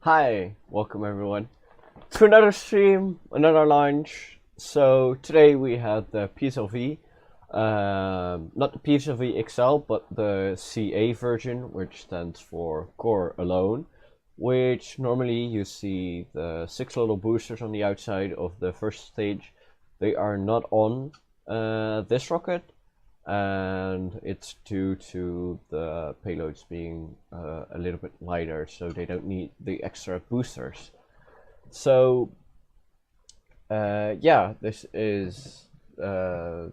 Hi, welcome everyone to another stream, another launch. So today we have the PSLV, not the PSLV XL, but the CA version, which stands for Core Alone, which normally you see the 6 little boosters on the outside of the first stage. They are not on this rocket, and it's due to the payloads being a little bit lighter, so they don't need the extra boosters. So yeah, this is yeah,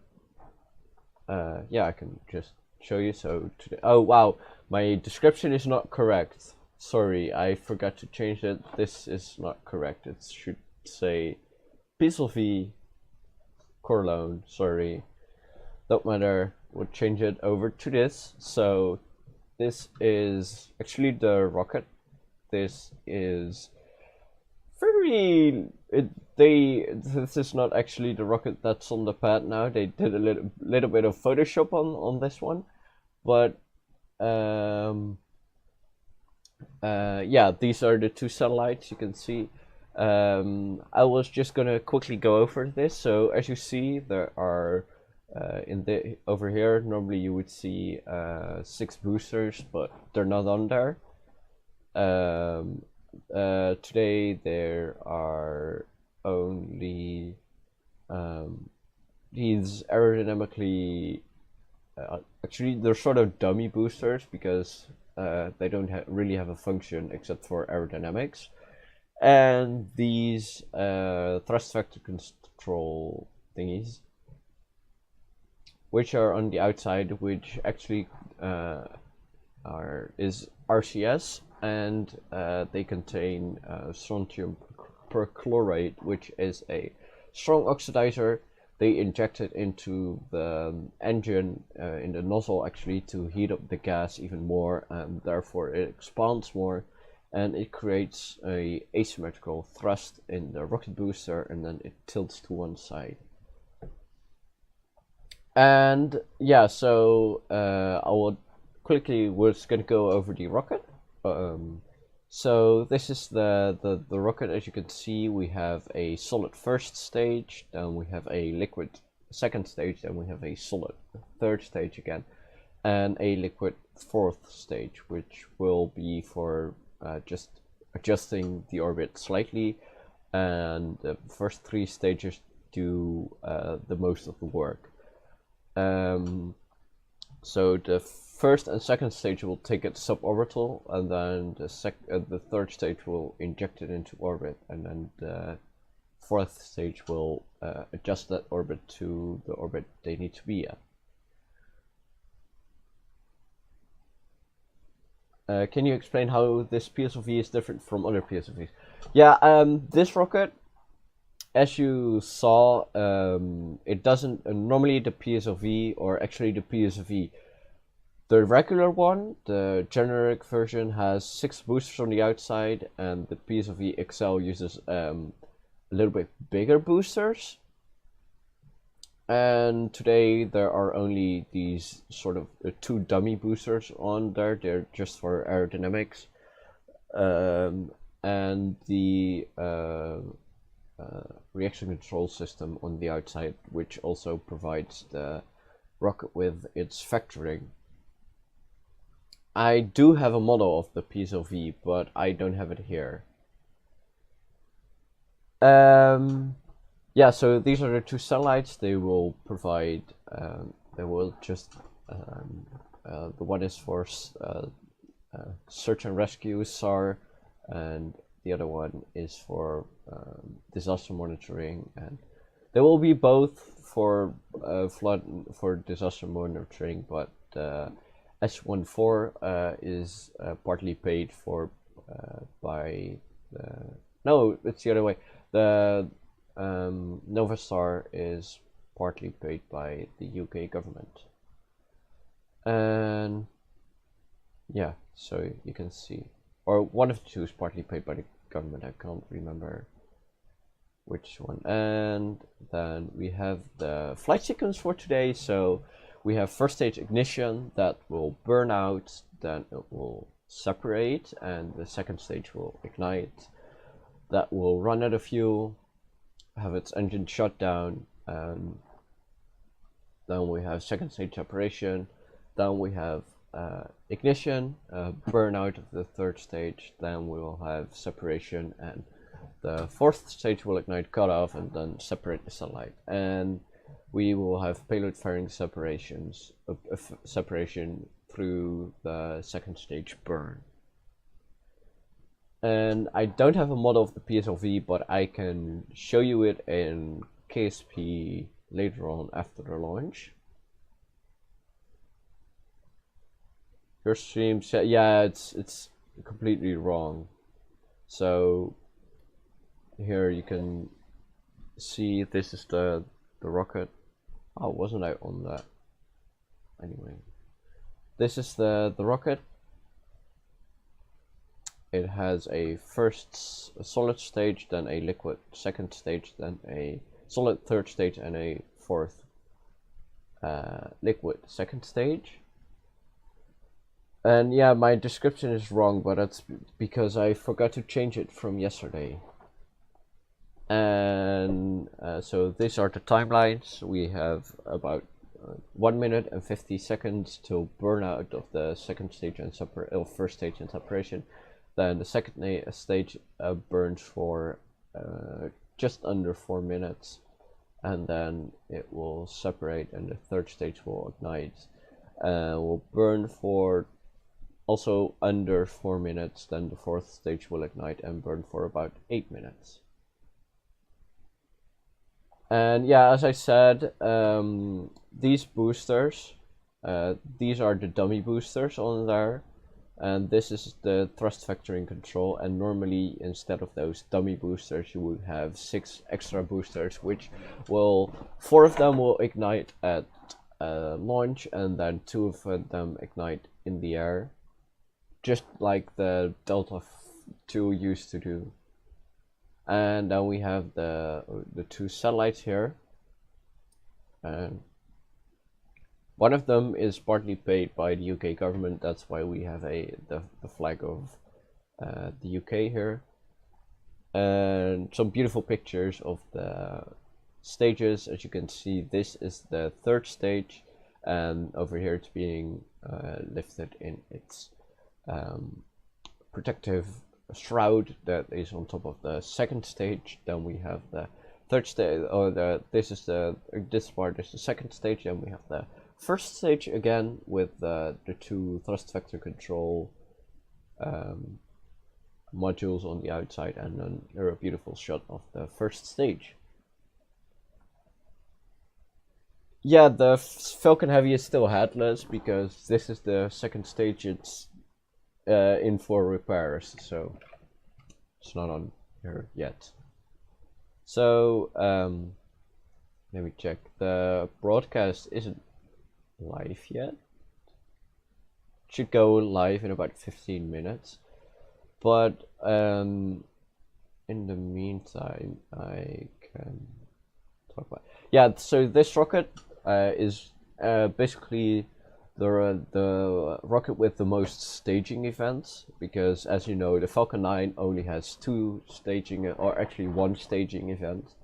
I can just show you. So today, oh wow, my description is not correct. Sorry, I forgot to change it. This is not correct. It should say PSLV Core Loan. Sorry. Don't matter, we'll change it over to this. So this is actually the rocket. This is this is not actually the rocket that's on the pad now. They did a little bit of Photoshop on this one, but yeah, these are the two satellites you can see. I was just gonna quickly go over this. So as you see, there are over here normally you would see 6 boosters, but they're not on there. Today there are only these aerodynamically actually they're sort of dummy boosters because they don't really have a function except for aerodynamics, and these thrust vector control thingies, which are on the outside, which actually is RCS, and they contain strontium perchlorate, which is a strong oxidizer. They inject it into the engine in the nozzle actually to heat up the gas even more, and therefore it expands more, and it creates a asymmetrical thrust in the rocket booster, and then it tilts to one side. And yeah, so I will quickly was gonna go over the rocket. So this is the rocket. As you can see, we have a solid first stage, then we have a liquid second stage, then we have a solid third stage again, and a liquid fourth stage, which will be for just adjusting the orbit slightly, and the first 3 stages do the most of the work. So the first and second stage will take it suborbital, and then the third stage will inject it into orbit, and then the fourth stage will adjust that orbit to the orbit they need to be at. Can you explain how this PSLV is different from other PSLVs? Yeah, this rocket, as you saw, it doesn't normally the PSLV, or actually the PSLV, the regular one, the generic version, has 6 boosters on the outside, and the PSLV XL uses a little bit bigger boosters. And today there are only these sort of 2 dummy boosters on there. They're just for aerodynamics, and the reaction control system on the outside, which also provides the rocket with its vectoring. I do have a model of the PSLV, but I don't have it here. Yeah, so these are the 2 satellites. They will provide, they will just, the one is for search and rescue, SAR, and the other one is for disaster monitoring, and they will be both for disaster monitoring, but S14 is partly paid for by no, it's the other way. The Novastar is partly paid by the UK government, and yeah, so you can see, or one of the 2 is partly paid by the government. I can't remember which one. And then we have the flight sequence for today. So we have first stage ignition that will burn out, then it will separate, and the second stage will ignite. That will run out of fuel, have its engine shut down, and then we have second stage separation. Then we have ignition, burnout of the third stage. Then we will have separation, and the fourth stage will ignite, cut off, and then separate the satellite. And we will have payload fairing separations, separation through the second stage burn. And I don't have a model of the PSLV, but I can show you it in KSP later on after the launch. Your stream said, yeah, it's completely wrong. So here you can see this is the rocket. Oh, wasn't I on that? Anyway, this is the rocket. It has a solid stage, then a liquid second stage, then a solid third stage, and a fourth liquid second stage. And yeah, my description is wrong, but that's because I forgot to change it from yesterday. And so these are the timelines. We have about 1 minute and 50 seconds till burnout of the second stage and first stage and separation. Then the second stage burns for just under 4 minutes, and then it will separate, and the third stage will ignite. Will burn for also under 4 minutes. Then the fourth stage will ignite and burn for about 8 minutes. And yeah, as I said, these boosters, these are the dummy boosters on there, and this is the thrust vectoring control. And normally, instead of those dummy boosters, you would have 6 extra boosters, which will 4 of them will ignite at launch, and then 2 of them ignite in the air, just like the Delta II used to do. And then we have the 2 satellites here, and one of them is partly paid by the UK government. That's why we have the flag of the UK here, and some beautiful pictures of the stages. As you can see, this is the third stage, and over here it's being lifted in its protective shroud that is on top of the second stage. Then we have the third stage, or this part is the second stage. Then we have the first stage again with the 2 thrust vector control modules on the outside, and then here a beautiful shot of the first stage. Yeah, the Falcon Heavy is still headless because this is the second stage. It's in for repairs, so it's not on here yet. So let me check. The broadcast isn't live yet. It should go live in about 15 minutes, but in the meantime I can talk about, yeah, so this rocket is basically the rocket with the most staging events, because as you know, the Falcon 9 only has 2 staging, or actually 1 staging event.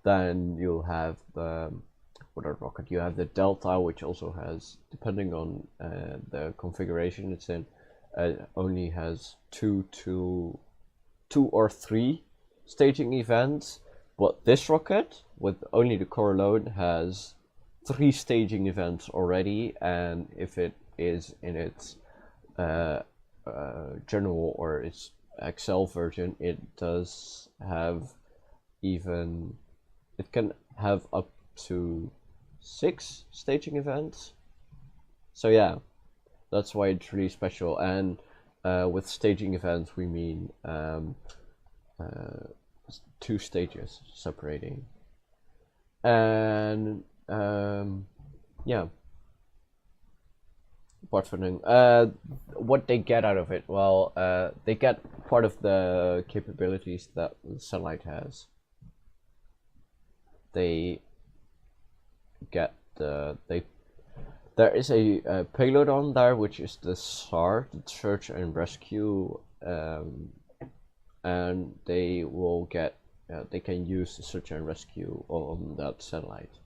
Then you'll have the other rocket, you have the Delta, which also has, depending on the configuration it's in, only has 2 or 3 staging events. But this rocket, with only the core alone, has 3 staging events already, and if it is in its general or its XL version, it does have it can have up to 6 staging events. So yeah, that's why it's really special. And with staging events we mean 2 stages separating. And yeah, apart from what they get out of it, well, they get part of the capabilities that the satellite has. They get there is a payload on there, which is the SAR, the search and rescue, and they will get they can use the search and rescue on that satellite.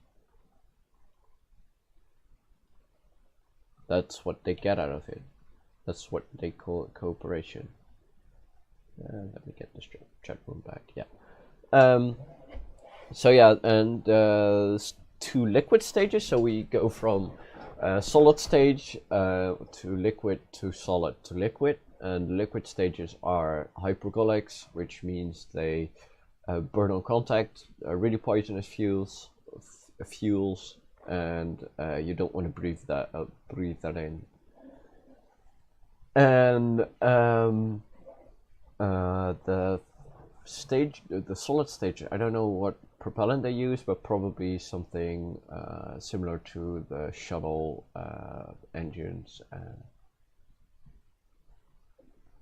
That's what they get out of it. That's what they call cooperation. Let me get this chat room back. Yeah. So yeah, and 2 liquid stages. So we go from solid stage to liquid to solid to liquid, and liquid stages are hypergolics, which means they burn on contact, really poisonous fuels, and you don't want to breathe that in. And the solid stage, I don't know what propellant they use, but probably something similar to the shuttle engines.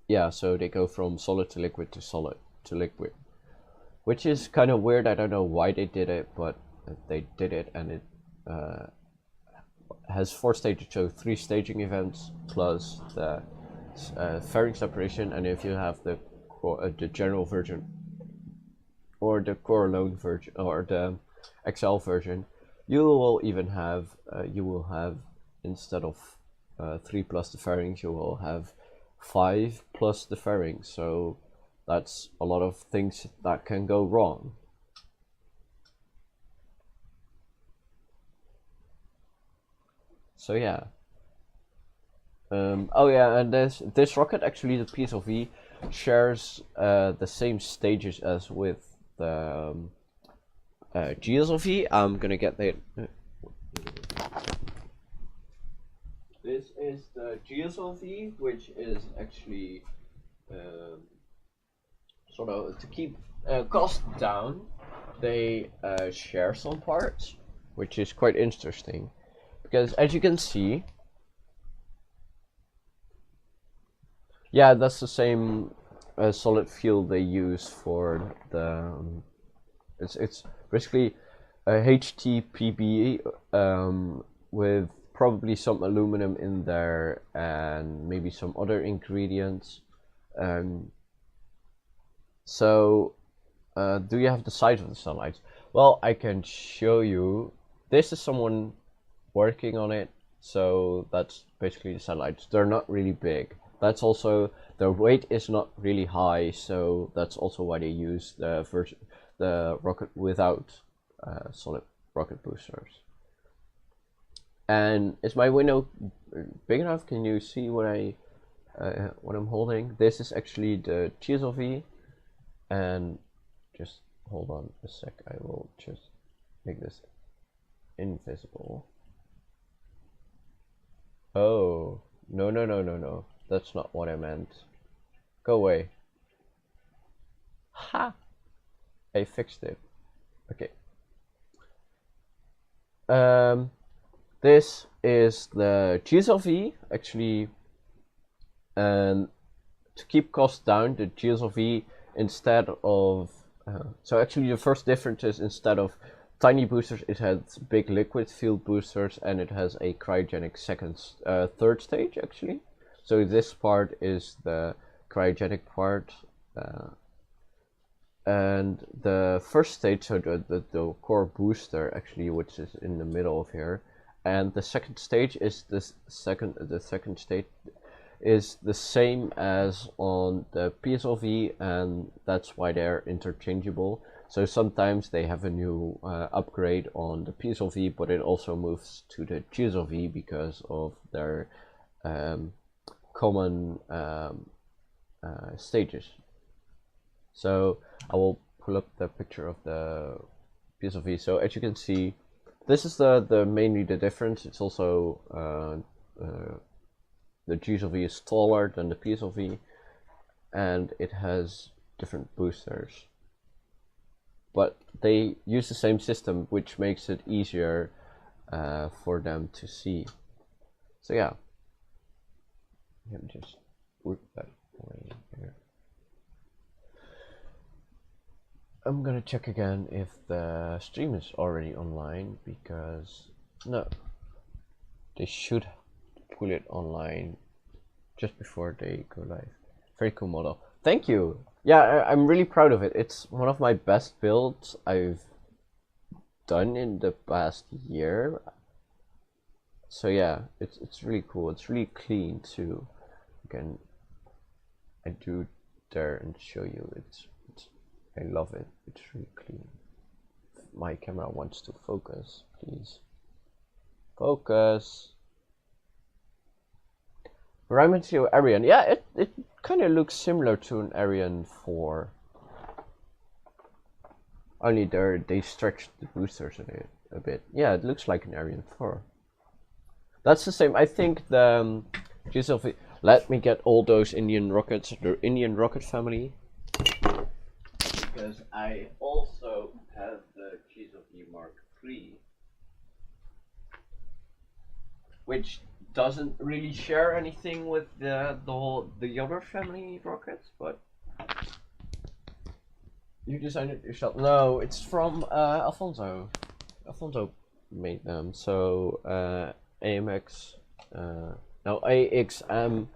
Yeah, so they go from solid to liquid to liquid, which is kind of weird. I don't know why they did it, but they did it, and it has 4 stages, so 3 staging events plus the fairing separation. And if you have the general version or the core alone version or the XL version, you will even have instead of 3 plus the fairings, you will have 5 plus the fairings. So that's a lot of things that can go wrong. So yeah. Oh yeah, and this rocket, actually the PSLV, shares the same stages as with the GSLV. I'm gonna get the. This is the GSLV, which is actually sort of to keep cost down. They share some parts, which is quite interesting, because as you can see. Yeah, that's the same solid fuel they use for the. It's basically a HTPB with probably some aluminum in there and maybe some other ingredients. So, do you have the size of the satellites? Well, I can show you. This is someone working on it, so that's basically the satellites. They're not really big. That's also, their weight is not really high, so that's also why they use the rocket without solid rocket boosters. And is my window big enough? Can you see what I'm holding? This is actually the PSLV, and just hold on a sec. I will just make this invisible. Oh, no. That's not what I meant. Go away. Ha! I fixed it. Okay. This is the GSLV, actually, and to keep costs down, the GSLV, instead of so actually the first difference is, instead of tiny boosters, it has big liquid fueled boosters, and it has a cryogenic third stage actually. So this part is the cryogenic part, and the first stage, so the core booster actually, which is in the middle of here, and the second stage is the second stage is the same as on the PSLV, and that's why they're interchangeable. So sometimes they have a new upgrade on the PSLV, but it also moves to the GSLV because of their common stages. So I will pull up the picture of the PSLV. So as you can see, this is the mainly the difference. It's also the GSLV is taller than the PSLV, and it has different boosters. But they use the same system, which makes it easier for them to see. So yeah, let me just work that way here. I'm gonna check again if the stream is already online, because no, they should put it online just before they go live. Very cool model. Thank you. Yeah, I'm really proud of it. It's one of my best builds I've done in the past year. So yeah, it's really cool. It's really clean too. Again, I do there and show you. It's I love it. It's really clean. If my camera wants to focus, please focus. Parametry Ariane. Yeah, it kind of looks similar to an Ariane 4. Only they stretched the boosters a bit. Yeah, it looks like an Ariane 4. That's the same. I think the PSLV. Let me get all those Indian rockets, the Indian rocket family, because I also have the PSLV Mark III, which doesn't really share anything with the other family rockets, but you designed it yourself. No, it's from Alfonso. Alfonso made them. So AMX, no AXM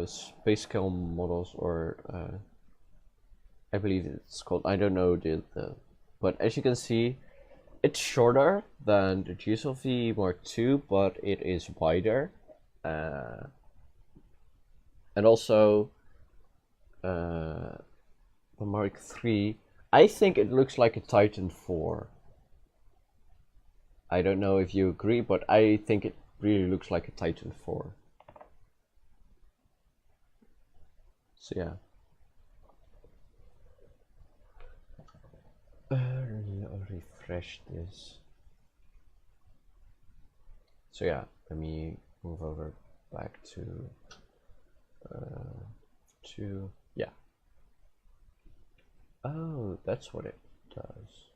space scale models, or I believe it's called. I don't know but as you can see, it's shorter than the PSLV Mark II, but it is wider, and also the Mark III. I think it looks like a Titan IV. I don't know if you agree, but I think it really looks like a Titan IV. So yeah. I'll refresh this. So yeah, let me move over back to yeah. Oh, that's what it does.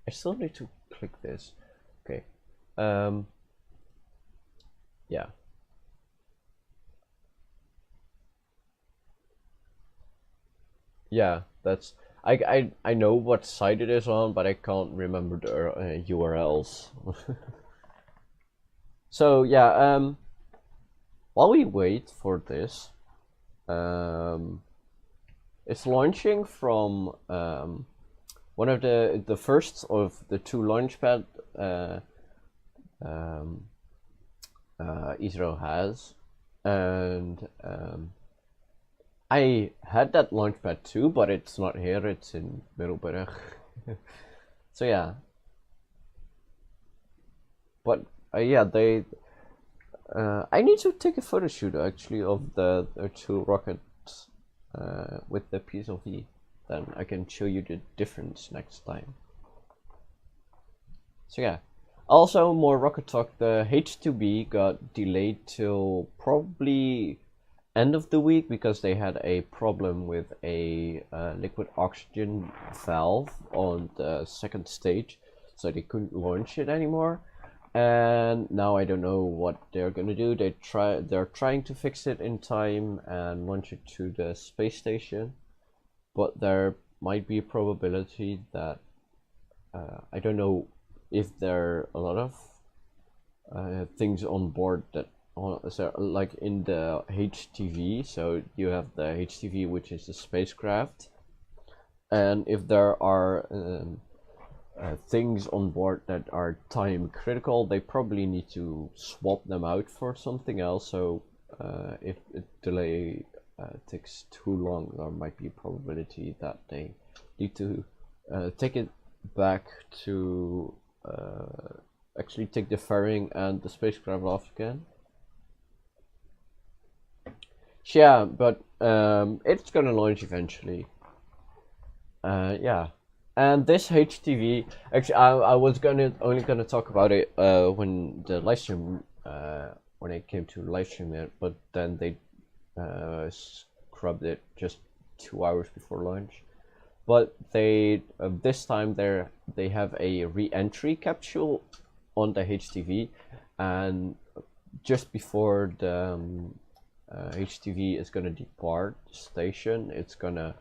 I still need to click this. Okay. Yeah. Yeah, that's I know what site it is on, but I can't remember the URLs. So yeah, while we wait for this, it's launching from one of the first of the two launchpad ISRO has, and I had that launchpad too, but it's not here. It's in Middelburg. So yeah, but yeah, they. I need to take a photo shoot actually of the two rockets with the PSLV. Then I can show you the difference next time. So yeah. Also, more rocket talk. The H2B got delayed till probably end of the week because they had a problem with a liquid oxygen valve on the second stage, so they couldn't launch it anymore. And now I don't know what they're gonna do. They're trying to fix it in time and launch it to the space station, but there might be a probability that I don't know if there are a lot of things on board that so like in the HTV. So you have the HTV, which is the spacecraft, and if there are things on board that are time critical, they probably need to swap them out for something else. So if a delay takes too long, there might be a probability that they need to take it back to actually take the fairing and the spacecraft off again. Yeah, but it's gonna launch eventually. Yeah. And this HTV, actually, I was only gonna talk about it when the live stream, when it came to live stream it, but then they scrubbed it just 2 hours before launch. But they this time they have a re-entry capsule on the HTV, and just before the HTV is gonna depart the station, it's gonna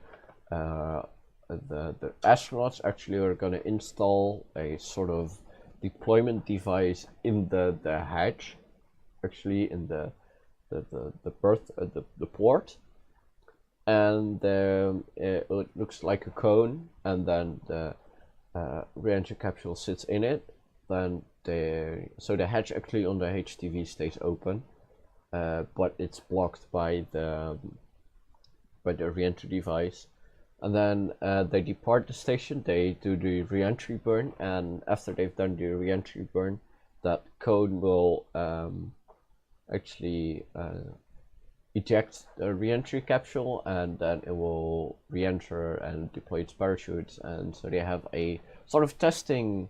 the astronauts actually are going to install a sort of deployment device in the hatch, actually in the port, and it looks like a cone, and then the re-entry capsule sits in it. Then so the hatch actually on the HTV stays open, but it's blocked by the re-entry device. And then they depart the station, they do the re-entry burn, and after they've done the re-entry burn, that cone will actually eject the re-entry capsule, and then it will re-enter and deploy its parachutes. And so they have a sort of testing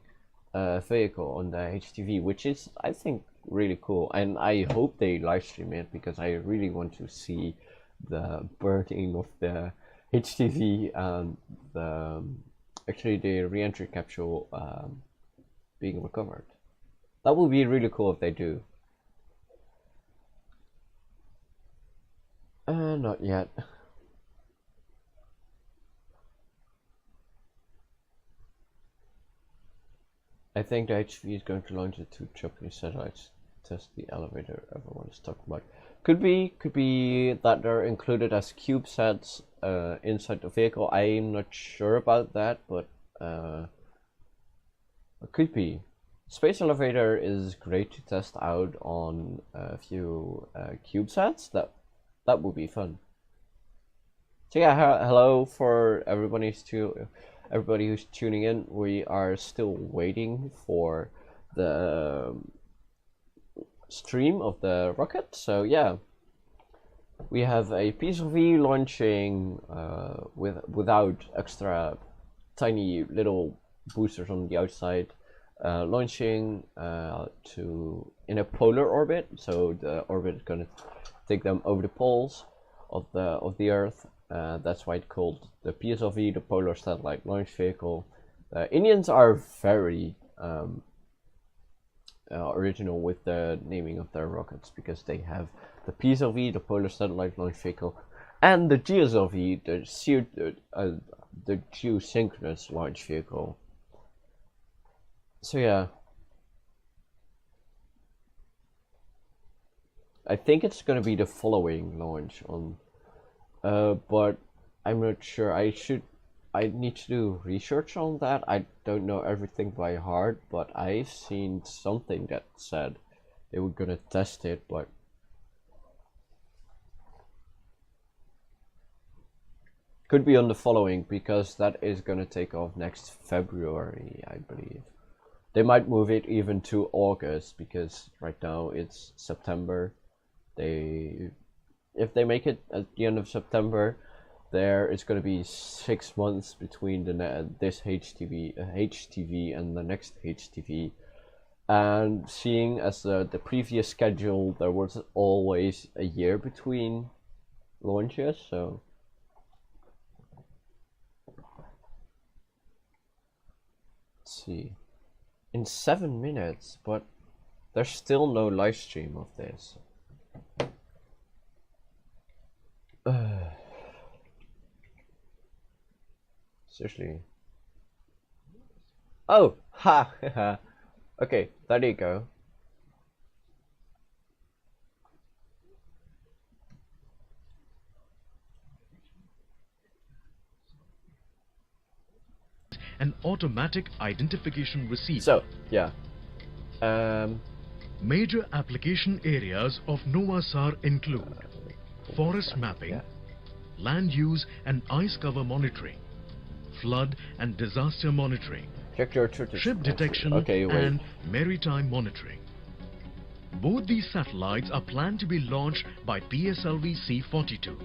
vehicle on the HTV, which is, I think, really cool. And I hope they live stream it, because I really want to see the burning of the HTV and actually the re-entry capsule being recovered. That would be really cool if they do. Not yet. I think the HTV is going to launch the 2 Japanese satellites, test the elevator everyone is talking about. Could be that they're included as CubeSats inside the vehicle. I'm not sure about that, but it could be. Space elevator is great to test out on a few CubeSats. That would be fun. So yeah, hello for everybody who's tuning in. We are still waiting for the stream of the rocket. So yeah, we have a PSLV launching without extra tiny little boosters on the outside, launching in a polar orbit. So the orbit is going to take them over the poles of the Earth. That's why it's called the PSLV, the Polar Satellite Launch Vehicle. Indians are very original with the naming of their rockets, because they have the PSLV, the Polar Satellite Launch Vehicle, and the GSLV, the Geosynchronous Launch Vehicle. So yeah, I think it's going to be the following launch on, but I'm not sure. I need to do research on that. I don't know everything by heart, but I've seen something that said they were gonna test it, but could be on the following, because that is gonna take off next February, I believe. They might move it even to August, because right now it's September. If they make it at the end of September, there is going to be 6 months between this HTV and the next HTV. And seeing as the previous schedule, there was always a year between launches, so let's see. In 7 minutes, but there's still no live stream of this. Seriously. Oh, ha! Okay, there you go. An automatic identification receiver. So, yeah. Major application areas of NOAA-SAR include forest mapping, land use and ice cover monitoring, flood and disaster monitoring, ship detection and maritime monitoring. Both these satellites are planned to be launched by PSLV-C42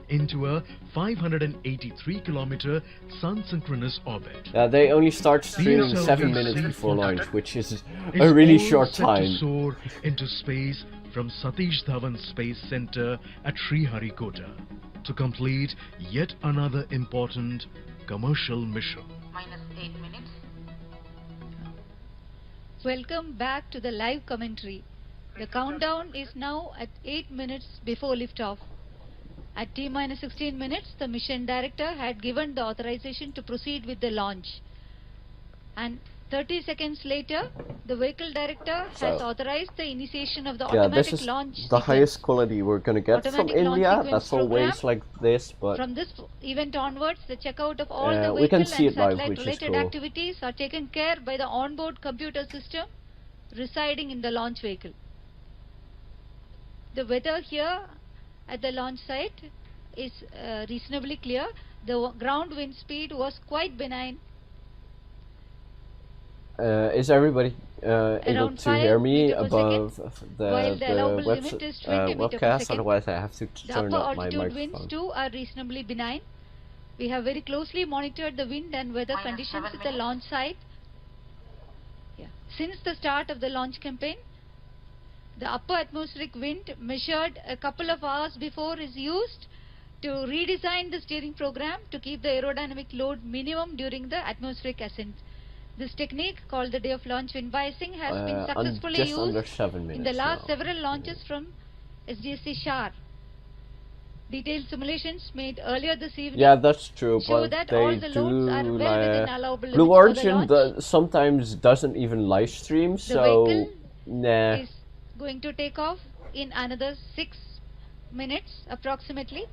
into a 583-kilometer sun-synchronous orbit. They only start streaming 7 minutes before launch, which is a really short time. To soar into space from Satish Dhawan Space Center at Sriharikota to complete yet another important commercial mission. -8 minutes. Welcome back to the live commentary. The countdown is now at 8 minutes before liftoff. At T-16 minutes, the mission director had given the authorization to proceed with the launch. And 30 seconds later, the vehicle director has So, authorized the initiation of the yeah, this automatic is launch the sequence. highest quality we're gonna get from Automatic launch India. sequence That's always program. like this, but From this event onwards, the checkout of all the we can vehicle see and it live, satellite which is related cool. activities are taken care by the onboard computer system residing in the launch vehicle. The weather here at the launch site is reasonably clear. The ground wind speed was quite benign. Is everybody able Around to hear 5 me meter per above while the allowable the limit is 20 meter per webcast? second. Otherwise, I have to The turn upper up my altitude winds microphone. too are reasonably benign. We have very closely monitored the wind and weather conditions at the launch site. Since the start of the launch campaign, the upper atmospheric wind measured a couple of hours before is used to redesign the steering program to keep the aerodynamic load minimum during the atmospheric ascent. This technique, called the day of launch wind biasing, has been successfully just under used 7 minutes in the last now. several launches from SDSC SHAR. Detailed simulations made earlier this evening, Yeah, that's true, show but that all they the do loads are well within allowable Blue limits for the Origin launch. sometimes doesn't even live stream, The so vehicle nah. is going to take off in another 6 minutes approximately,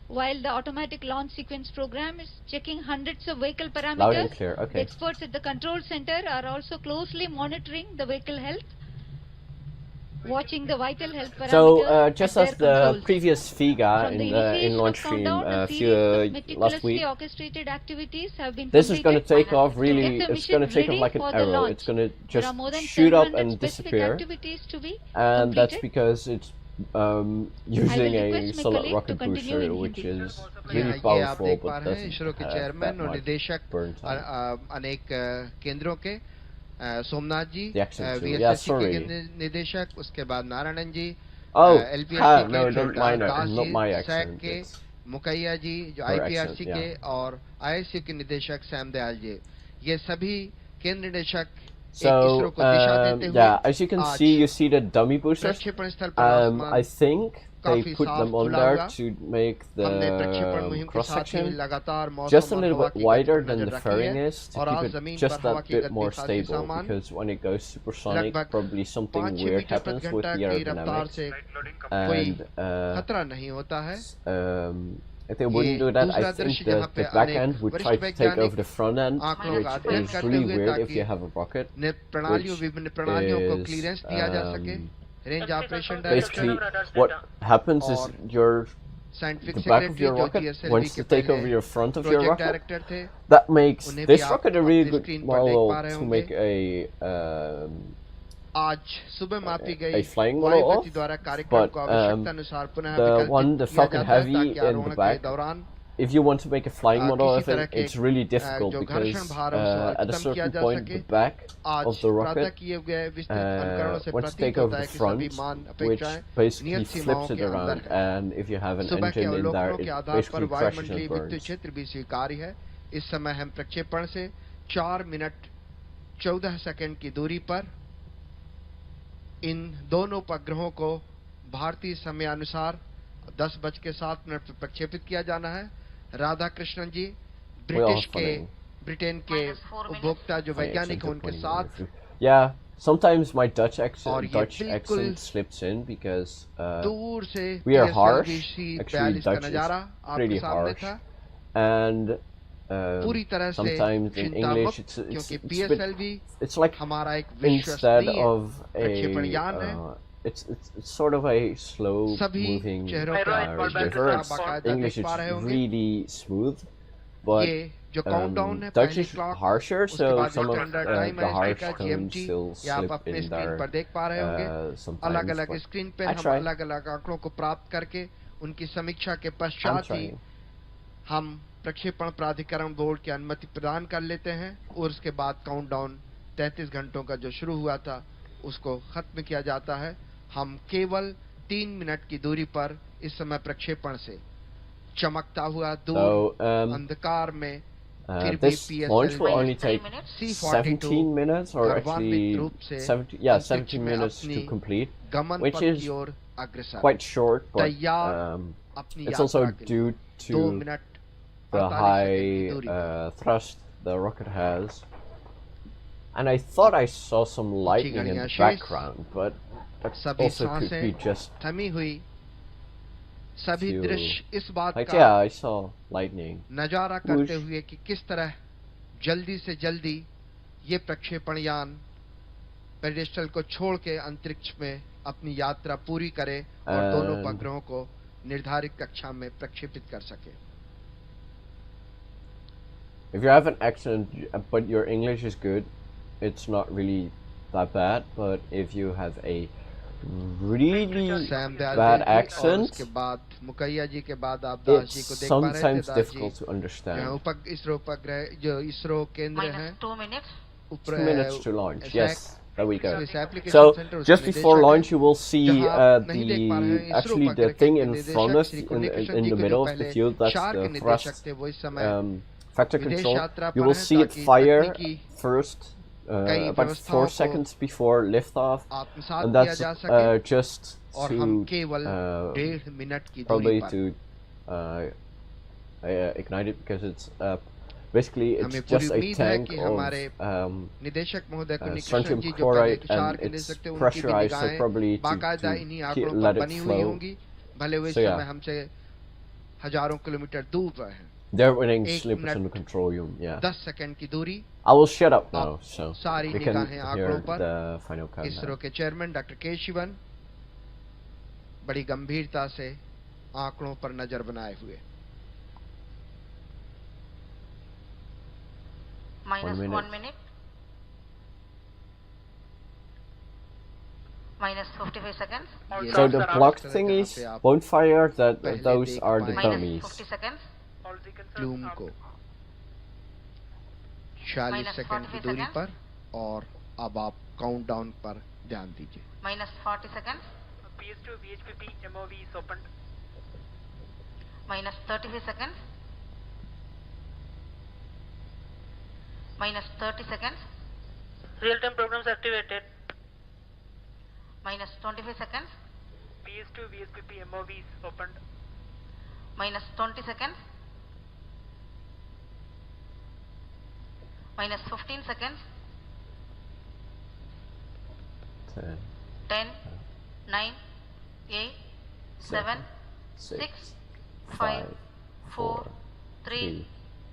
while the automatic launch sequence program is checking hundreds of vehicle parameters. Loud and clear, The okay. experts at the control center are also closely monitoring the vehicle health, watching the vital health parameters. So, just at as their the controls. previous FIGA From the in initiation launch of stream countdown, a a series few of last meticulously week, orchestrated activities have been this is going to completed take off to really. get the It's going to mission take off ready like an for the arrow. launch. It's going to There just are more than shoot up 700 and specific disappear, activities to be and that's completed. because it's using a request solid Mikali rocket to continue booster, in which Hindi. is ये really आप powerful, देख but पा रहे हैं doesn't ISRO के have chairman that और much निदेशक burn time. अनेक केंद्रों के सोमनाथ जी The action too. Yeah, VSSC के sorry. निदेशक, उसके बाद नारायणन जी, Oh, एलपीआरसी no, के don't mind it. That's Not जी, my सैक accent. Okay It's Mukaiya ji जो her IPRC accent, okay, yeah. और आईएसयू के निदेशक सैम दयाल जी, ये सभी केंद्र निदेशक So, इसरो को दिशा देते हुए yeah, as you can आज see, you see the dummy boosters. प्रक्षेपण स्थल पर I आसमान think they काफी put साफ them on खुला there हुआ। to make हमने प्रक्षेपण the मुहिम के cross साथ ही section लगातार मौसम just a और little हवा bit की गति wider पर than नजर the रखी fairing है, is to और आज keep it जमीन just पर हवा that की bit गति more के साथ ही stable, सामान because when it goes supersonic, लगभग probably something 5-6 weird मीटर प्रति happens with घंटा the की रफ्तार aerodynamics, से कोई and खतरा नहीं होता है। if they wouldn't do that, दूसरा I think दृश्य जहाँ the पे back अनेक end would वरिष्ठ try to take वैज्ञानिक over the front end, आंकड़ों का which अध्ययन is करते really हुए weird if ताकि you have a rocket, प्रणालियों which विभिन्न प्रणालियों को is क्लियरेंस दिया जा सके। Range operation basically director what happens is और your scientific the back of secretary your जो rocket PSLV wants के to take over पहले your front of your project rocket. Director थे, That makes उन्हें भी this आप rocket a really अपनी good screen पर देख model पा रहे to होंगे। make आज सुबह मापी a गई flying model वायुगति of, द्वारा कार्यक्रम but को आवश्यकता अनुसार पुनः the विकल्पित किया Falcon जाता है Heavy ताकि in the आरोहण के back, दौरान if you want to make a flying model किसी of तरह it, के it's really difficult जो because घर्षण भार है उसे at a खत्म किया certain जा point, सके। the back आज of the प्रातः rocket किए गए विस्तृत अनुकरणों से wants to प्रतीत take over होता the है कि सभी front, मान which अपेक्षाएं basically नियत सीमाओं flips it के अंदर around, है। and if you have an सुबह के engine in there, अवलोकनों के it आधार पर basically crashes वायुमंडलीय and विद्युत burns. क्षेत्र भी स्वीकार्य है। इस समय हम प्रक्षेपण से 4 मिनट 14 सेकंड की दूरी पर इन दोनों उपग्रहों को भारतीय समयानुसार 10:07 पर प्रक्षेपित किया जाना है। राधा कृष्णन जी ब्रिटेन के उपभोक्ता जो वैज्ञानिक हैं उनके साथ। Yeah, sometimes my Dutch और ये accent slips in because दूर से we are harsh. PSLV-CA Actually, 42 का Dutch is नजारा pretty आपके सामने harsh, था। and पूरी तरह से sometimes in चिंता English मुक्त, it's क्योंकि a bit, PSLV it's like हमारा एक instead विश्वसनीय of प्रक्षेपण a यान है। it's sort of a slow सभी moving चेहरों पे आप river. स्पष्टता It's, बाकायदा English देख is पा रहे होंगे। really smooth, but ये जो काउंटडाउन है Dutch पहली is क्लॉक, harsher, उसके so बाद some of standard time the है harsh इसका tones GMT, still ये आप slip अपने in स्क्रीन there पर देख पा रहे होंगे। sometimes. अलग अलग but स्क्रीन पे I हम try. अलग अलग आंकड़ों को प्राप्त करके उनकी समीक्षा के I'm पश्चात ही trying. हम प्रक्षेपण प्राधिकरण बोर्ड की अनुमति प्रदान कर लेते हैं और उसके बाद काउंटडाउन 33 घंटों का जो शुरू हुआ था उसको खत्म किया जाता है। हम केवल 3 मिनट की दूरी पर इस समय प्रक्षेपण से चमकता हुआ दूर अंधकार में फिर भी This launch will only take C-42 17 minutes, or गर्वान्वित रूप actually से 17 में minutes अपनी to complete, गमन which पथ is की ओर अग्रसर quite short, but तैयार अपनी it's also यात्रा के लिए due 2 to minute the 48 second की high दूरी पर। thrust the rocket has, And I thought I saw some lightning in घड़ियां the शेष। background, but that सभी also could be सांसें just थमी हुई। सभी few- दृश्य इस बात like, का yeah, I saw lightning. नजारा करते Whoosh. हुए कि किस तरह जल्दी से जल्दी ये प्रक्षेपण यान पेडेस्टल को छोड़ के अंतरिक्ष में अपनी यात्रा पूरी करे और दोनों And- उपग्रहों को निर्धारित कक्षा में प्रक्षेपित कर सके। If you have an accent, but your English is good, it's not really that bad. But if you have a really Sam Dayal bad जी और accent, उसके बाद मुकैया जी के बाद आप दास जी it's को देख पा रहे थे। sometimes Das ji difficult to जहाँ understand. इसरो उपग्रह जो इसरो केंद्र है -2 minutes. 2 minutes to launch. Yes, there we go. इस application So center just उसके before निदेशक launch, हैं। you will see जहाँ नहीं देख पा रहे हैं, the इसरो actually the उपग्रह के thing in निदेशक front of Shri in कुलनिकेशन the जी को जो middle of the पहले field. That's शार के the निदेशक thrust थे, वो इस समय factor विदेश control. यात्रा You पर will हैं see it ताकि fire तकनीकी first. कई About व्यवस्थाओं 4 को seconds before liftoff, आत्मसात and किया that's जा सके just और हम to केवल 1.5 मिनट की दूरी probably पर to ignite it, because it's basically it's हमें पूरी just a उम्मीद है tank कि हमारे of निदेशक महोदय कुलनिकेशन strontium जी जो पहले chloride, शार and के it's निदेशक थे, उनकी भी pressurized, so निगाहें probably बाकायदा इन्हीं आंकड़ों let पर it बनी हुई flow. होंगी, भले वे इस So, yeah. समय हमसे हजारों किलोमीटर दूर पर हैं। They're winning 1 slippers in the minute, control room. Yeah, 10 second की दूरी। I will shut up now, आप so सारी we can निगाहें आंकड़ों hear पर the final इसरो countdown. के चेयरमैन डॉक्टर के शिवन बड़ी गंभीरता से आंकड़ों पर नजर बनाए हुए। -1 minute. minute. -55 seconds. ये So लोग the सर block आप- thingies जहाँ पे आप won't fire. That पहले those देख are the पाए। dummies. -50 seconds. प्लूम को 46 -40 सेकंड की दूरी seconds. पर, और अब आप काउंटडाउन पर ध्यान दीजिए। -40 seconds. PS2 VHPP MOV is opened. -33 seconds. -30 seconds. Real-time programs activated. -25 seconds. PS2 VHPP MOV is opened. -20 seconds. -15 seconds. 10, 10, 9, 8, 7, 6, 5, 4, 3,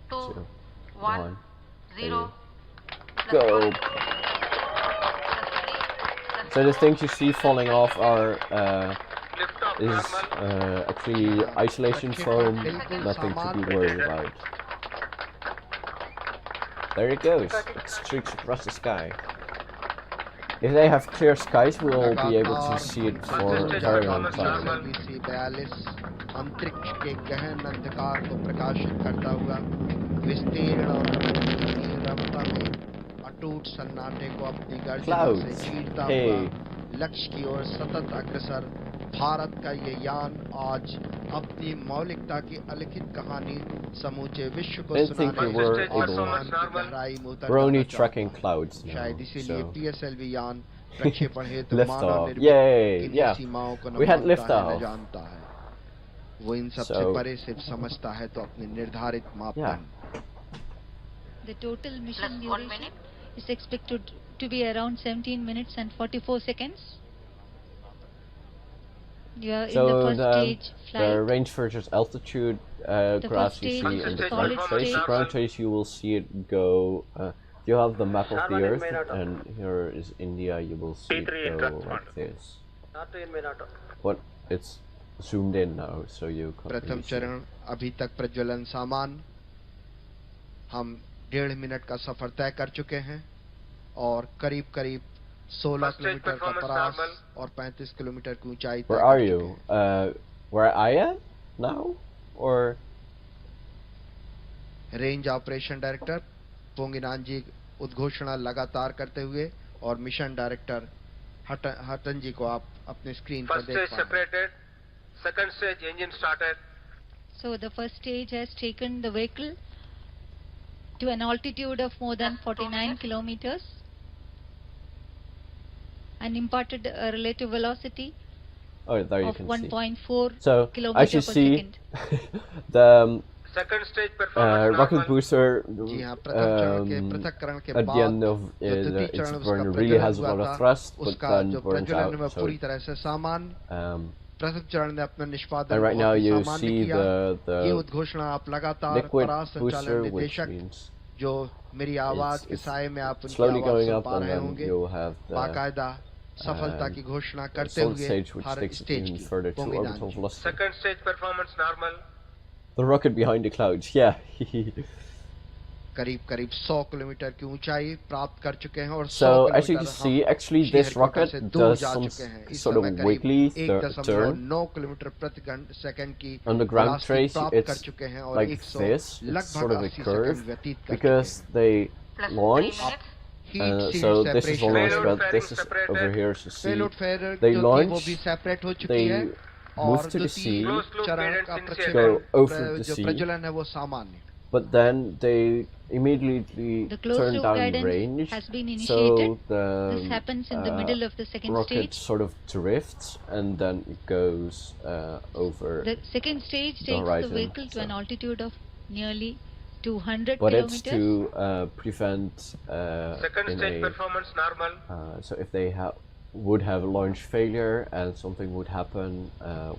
2, 1, 0. Go. So the things you see falling off are Liftoff is normal. actually isolation foam. Nothing to be worried about. There it goes. It streaks across the sky. If they have clear skies, we will be able to see it for a very long time. PSLV-CA अंतरिक्ष के गहन अंधकार को प्रकाशित करता हुआ विस्तीर्ण और रमता में अटूट सन्नाटे को अपनी गर्जना से Clouds. चीरता Hey. हुआ लक्ष्य की ओर सतत अग्रसर भारत का ये यान आज अपनी मौलिकता की अलिखित कहानी समूचे विश्व को Didn't think सुनाने we were और able. आसमान की गहराई में उतर We're only जाना चाहता tracking है। clouds now, शायद इसीलिए so PSLV यान प्रक्षेपण हेतु Lift मानव off. निर्मित Yay, किन्हीं yeah. सीमाओं को न We had मानता lift है, न off. जानता है। वो इन सबसे So- परे सिर्फ समझता है तो अपने निर्धारित मापदंड। The total mission +1 duration minute. is expected to be around 17 minutes and 44 seconds. You are in the So first stage the flight. range versus altitude The graphs first you stage see is in the solid ground phase. The state. ground phase you will see it go. You have the map of the Normal in Earth, main auto. and here is India. You will see it P3 go interest like fund. this. Not in main auto. But it's zoomed in now, so you can't प्रथम really see. चरण अभी तक प्रज्वलन सामान। हम 1.5 minute का सफर तय कर चुके हैं और करीब करीब 16 First stage किलोमीटर का performance परास normal. और 35 किलोमीटर की ऊंचाई तय Where कर are चुके you? हैं। Where I am now, or range operation director पोंगिनान जी उद्घोषणा लगातार करते हुए और मिशन डायरेक्टर हटन जी को आप अपने स्क्रीन पर First देख stage पा रहे हैं। separated. Second stage engine started. So the first stage has taken the vehicle to an altitude of more than 49 kilometers and imparted a relative velocity oh, there you of can see. 1.4 So as kilometer you per see, second. the Second stage performance rocket normal. booster जी हाँ, प्रथम चरण के पृथक्करण के at the end बाद of जो द्वितीय its चरण burn उसका really प्रज्वलन has a हुआ lot था, of thrust, but उसका then जो burns प्रज्वलन out. में So पूरी तरह से सामान्य प्रथम चरण ने अपना निष्पादन and right now बहुत ही you सामान्य see किया। ये the उद्घोषणा आप लगातार liquid परास booster, संचालन which निदेशक means जो मेरी आवाज के it's साए में आप उनकी slowly आवाज going सुन up, पा and रहे then होंगे, you'll have the बाकायदा सफलता की घोषणा करते solid हुए stage, which her takes it stage even की further to भूमिदान orbital की। velocity. Second stage performance normal. The rocket behind the clouds, yeah. करीब करीब 100 किलोमीटर की ऊंचाई प्राप्त कर चुके हैं और 100 So as you kilometre can see, actually this Sriharikota rocket से दूर does जा some चुके हैं। इस sort समय of करीब wiggly turn 1.9 किलोमीटर प्रति सेकंड की on the ground velocity trace. प्राप्त कर It's चुके हैं और like 100 this. It's लगभग sort of a 80 curve second व्यतीत कर चुके because हैं। they Plus 3 launch. minutes. Heat So this is one Payload aspect. fairing This is separated. over here to see. Payload fair They जो थी वो launch, भी separate हो चुकी they है move और to the sea, द्वितीय Closed loop चरण guidance का initiated. प्रक्षेपण go over the जो sea, प्रज्वलन है वो सामान्य। but then they immediately The closed turn loop down guidance range. has been So initiated. the This happens in the middle of the second rocket stage. sort of drifts and then it goes over. The second stage the takes the horizon, vehicle to an so. altitude of nearly 200 But it's kilometers. to prevent Second in stage a performance normal. so if they would have a launch failure and something would happen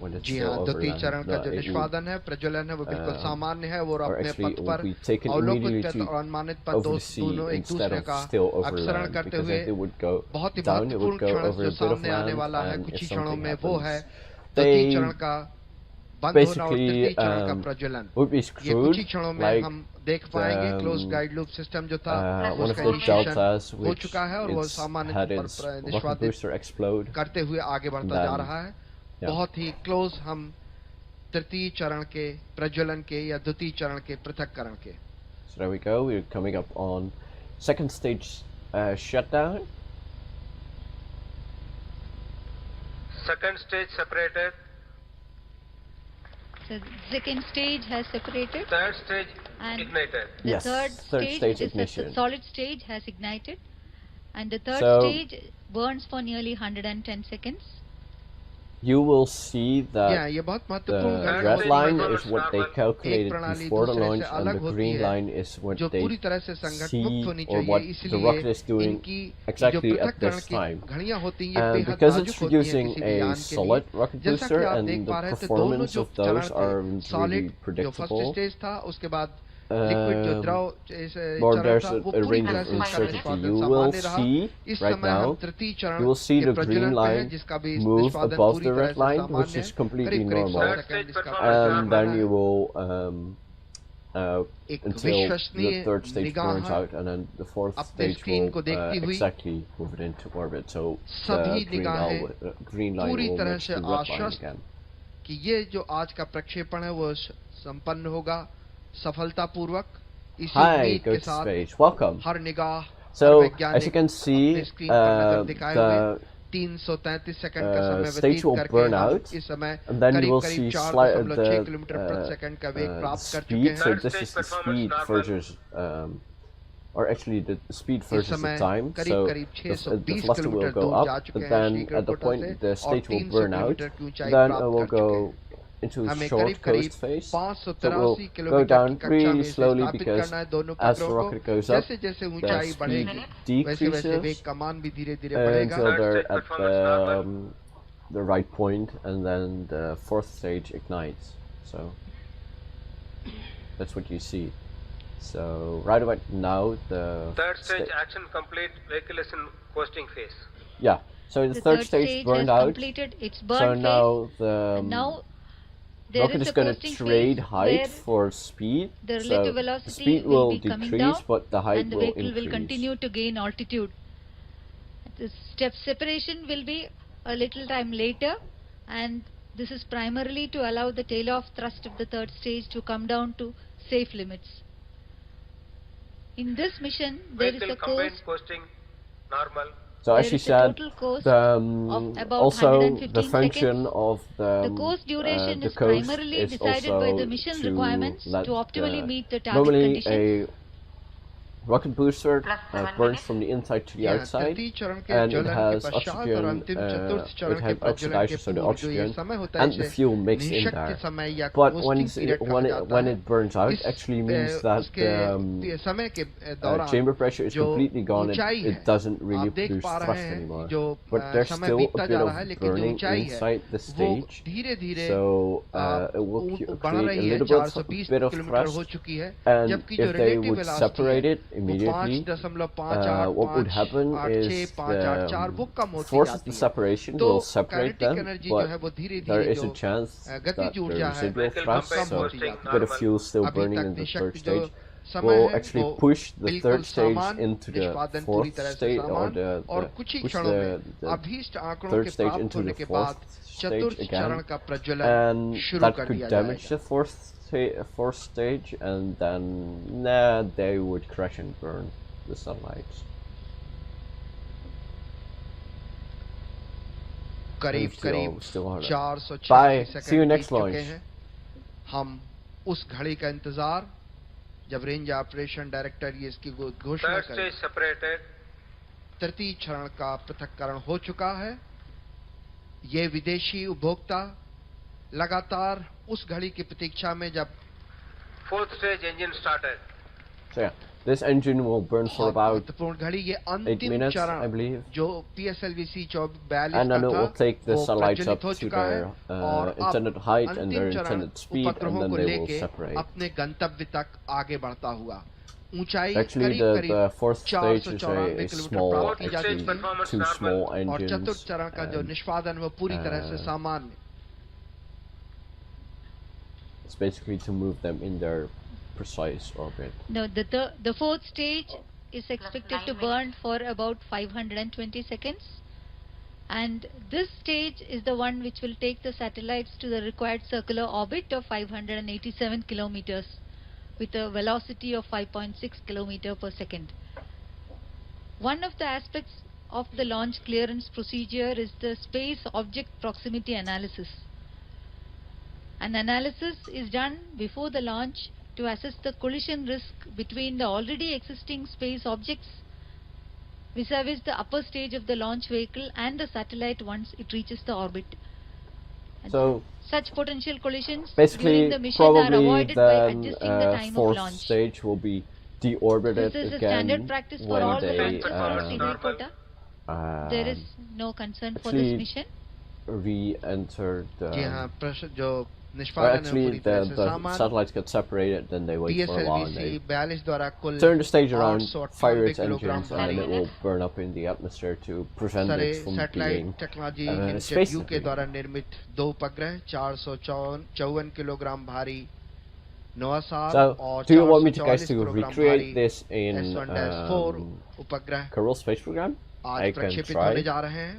when it's ji still हाँ, over द्वितीय land, चरण का जो it will, निष्पादन है प्रज्वलन है वो बिल्कुल सामान्य है और or अपने actually पथ it पर will be taken अवलोकित immediately पथ और अनुमानित पथ over the sea दोनों एक instead दूसरे of का still over अपसरण land, करते because हुए if they would go बहुत ही down, it would महत्वपूर्ण go क्षण over जो a bit of सामने आने land, वाला है and कुछ if ही क्षणों something में वो है happens, द्वितीय चरण they का बंद होना और basically तृतीय चरण का प्रज्वलन। would be ये कुछ screwed ही क्षणों में like हम देख पाएंगे क्लोज गाइड लूप सिस्टम जो था one of उसका the इनिशिएशन deltas हो which चुका है और वो it's सामान्य had पर its rocket निष्पादित booster explode. करते हुए आगे बढ़ता जा Then, रहा है। yeah. बहुत ही क्लोज हम तृतीय चरण के प्रज्वलन के या द्वितीय चरण के पृथक्करण के। So there we go. We're coming up on second stage shutdown. Second stage separated. The second stage has separated. Third stage And ignited. the Yes, third stage stage is ignition. the solid stage has ignited, and the third So- stage burns for nearly 110 seconds. You will see that yeah, ये बहुत महत्वपूर्ण the घटना red होती line है is what they एक calculated प्रणाली before the दूसरे launch, से and अलग the होती green है line is what जो they पूरी तरह से संगत see मुक्त होनी or चाहिए, what the इसलिए rocket is doing इनकी exactly जो at पृथक्करण this की time. घड़ियां होती हैं ये And बेहद because नाजुक it's होती हैं using किसी भी a यान के solid लिए। rocket जैसा booster कि आप and देख the पा रहे थे दोनों performance जो of those चरण थे aren't really सॉलिड जो फर्स्ट predictable. स्टेज था उसके बाद लिक्विड जो द्रव Or चरण there's था वो a पूरी range तरह of से उसका uncertainty. निष्पादन You will सामान्य रहा। see इस right समय हम now, तृतीय चरण you will see के the प्रज्वलन green पे हैं line जिसका भी move निष्पादन above पूरी the तरह red से line, which सामान्य is completely करीब करीब 100 normal. सेकंड इसका And then प्रज्वलन you है। will एक until the विश्वसनीय third stage निगाह burns out, and then the fourth अपने stage स्क्रीन will को देखती हुई exactly move it into orbit. So सभी the निगाहें green line पूरी will तरह match से the red line आश्वस्त again. कि ये जो आज का प्रक्षेपण है वो संपन्न होगा सफलतापूर्वक। इसी Hi, उम्मीद go के to साथ space. Welcome. हर निगाह So हर as you वैज्ञानिक can see, अपने स्क्रीन पर नजर दिखाए हुए the 333 सेकंड का समय stage व्यतीत will करके burn हम out, इस समय and then you करीब will करीब see 4.6 किलोमीटर प्रति सेकंड का वेग प्राप्त कर चुके speed. So हैं। this is the speed versus, or actually the speed इस versus the समय time. करीब So करीब the 620 velocity will kilometre go दूर जा up, चुके but हैं then Shri at the Kota point से the और stage will 300 burn out, kilometre की ऊंचाई then it प्राप्त will कर चुके go हैं। into a हमें short करीब करीब coast phase. So it 583 will go kilometre down की कक्षा really में इसे slowly स्थापित because करना है दोनों as the उपग्रहों rocket को। goes up, जैसे जैसे the ऊंचाई speed बढ़ेगी वैसे वैसे वेग decreases का मान भी धीरे धीरे बढ़ेगा। until they're Third at stage performance the right point, and then the fourth stage ignites. So that's what you see. So right about now the Third stage action complete. Vehicle is in coasting phase. yeah. So the third stage burned has out. completed its So burn now phase, the and now there rocket is is a going to coasting trade phase height where for speed. the So relative the velocity speed will will be coming decrease, down, but the height and the will vehicle will increase. continue to gain altitude. The step separation will be a little time later, and this is primarily to allow the tail-off thrust of the third stage to come down to safe limits. In this mission, there is Vehicle a combined course. coasting normal. So as There you is a said, total course the, of about also 115 the function seconds. of The course duration the is coast primarily is decided by also the mission to requirements let to optimally the- meet the target normally conditions. rocket booster Plus 7 burns minutes. from the inside to the जी हाँ, outside, तृतीय चरण के and it ज्वलन के has पश्चात और oxygen, अंतिम चतुर्थ it चरण के has प्रज्वलन के oxidizes, so the पूर्व जो ये oxygen समय होता है and the इसे fuel mix in निषक्त there. समय या But रोस्टिंग पीरियड कहा जाता when है। it burns out, इस actually means that उसके समय के दौरान chamber pressure is जो completely gone. ऊंचाई है, It doesn't really आप देख produce पा रहे thrust हैं anymore. जो But there's समय still a बीतता bit जा of रहा है, लेकिन जो burning ऊंचाई है inside the वो stage, धीरे धीरे so it will बढ़ create a रही है। little 420 bit of किलोमीटर हो thrust. चुकी है, And जबकि जो if they relative would velocity separate है it वो immediately, 5.58 what would happen 5.86 is 5.84 वो कम the होती force of जाती the है। separation तो will separate kinetic them, energy जो है but वो धीरे there धीरे is जो a chance that गतिज the ऊर्जा है residual Vehicle thrust, campaign so posting a bit of normal. fuel still अभी burning तक in the निषक्त third जो stage, समय will है actually वो push the बिल्कुल third stage सामान into the निष्पादन पूरी fourth तरह से stage, or सामान और कुछ ही push क्षणों में the अभीष्ट आंकड़ों third के stage प्राप्त into होने the के बाद fourth चतुर्थ stage चरण again, का प्रज्वलन and शुरू that कर could दिया damage जाएगा। the fourth stage, and then they would crash and burn the satellites. करीब करीब still on it. 400 Bye. See you second next बीत चुके launch. हैं। हम उस घड़ी का इंतजार जब रेंज ऑपरेशन डायरेक्टर ये इसकी घोषणा Third करे। stage separated. तृतीय चरण का पृथक्करण हो चुका है। ये विदेशी उपभोक्ता लगातार उस घड़ी की प्रतीक्षा में जब Fourth stage engine started. So yeah, this engine will burn for about महत्वपूर्ण घड़ी ये 8 अंतिम minutes, I चरण believe, जो PSLV-C42 and then का it will था take the वो satellites प्रज्वलित up हो to चुका है their और अब intended height and their अंतिम चरण intended speed, and उपग्रहों then को they will लेके separate. अपने गंतव्य तक आगे बढ़ता हुआ ऊंचाई Actually, करीब the करीब fourth stage is 494 a kilometre small, प्राप्त की जाती actually है two small और engines, चतुर्थ चरण का जो and निष्पादन वो पूरी तरह से सामान्य। it's basically to move them in their precise orbit. No, the fourth stage is expected to 9 burn for about 520 seconds, and this stage is the one which will take the satellites to the required circular orbit of 587 kilometers with a velocity of 5.6 kilometer per second. One of the aspects of the launch clearance procedure is the space object proximity analysis. An analysis is done before the launch to assess the collision risk between the already existing space objects vis-a-vis the upper stage of the launch vehicle and the satellite once it reaches the orbit. And So such potential collisions basically, during the mission are probably avoided by then adjusting the time of fourth launch. stage will be deorbited This is a again standard practice for when all the they launches from Sriharikota. There is no concern for this actually mission. re-enter ji the. हाँ प्रश्न जो Or निष्पादन है actually, पूरी तरह से the सामान्य। satellites get separated, then they wait for a while, and they PSLV-C 42 द्वारा कुल turn the stage around, 898 fire its kilogram engines, and then it भारी will है। burn up in the atmosphere to prevent सारे it from satellite being technology space institute के debris. द्वारा निर्मित दो उपग्रह 454 किलोग्राम भारी नवासार So, और do you want me to guys 444 to kilogram recreate भारी this in S1-4 उपग्रह Kerbal Space Program? I आज can प्रक्षेपित try. होने जा रहे हैं।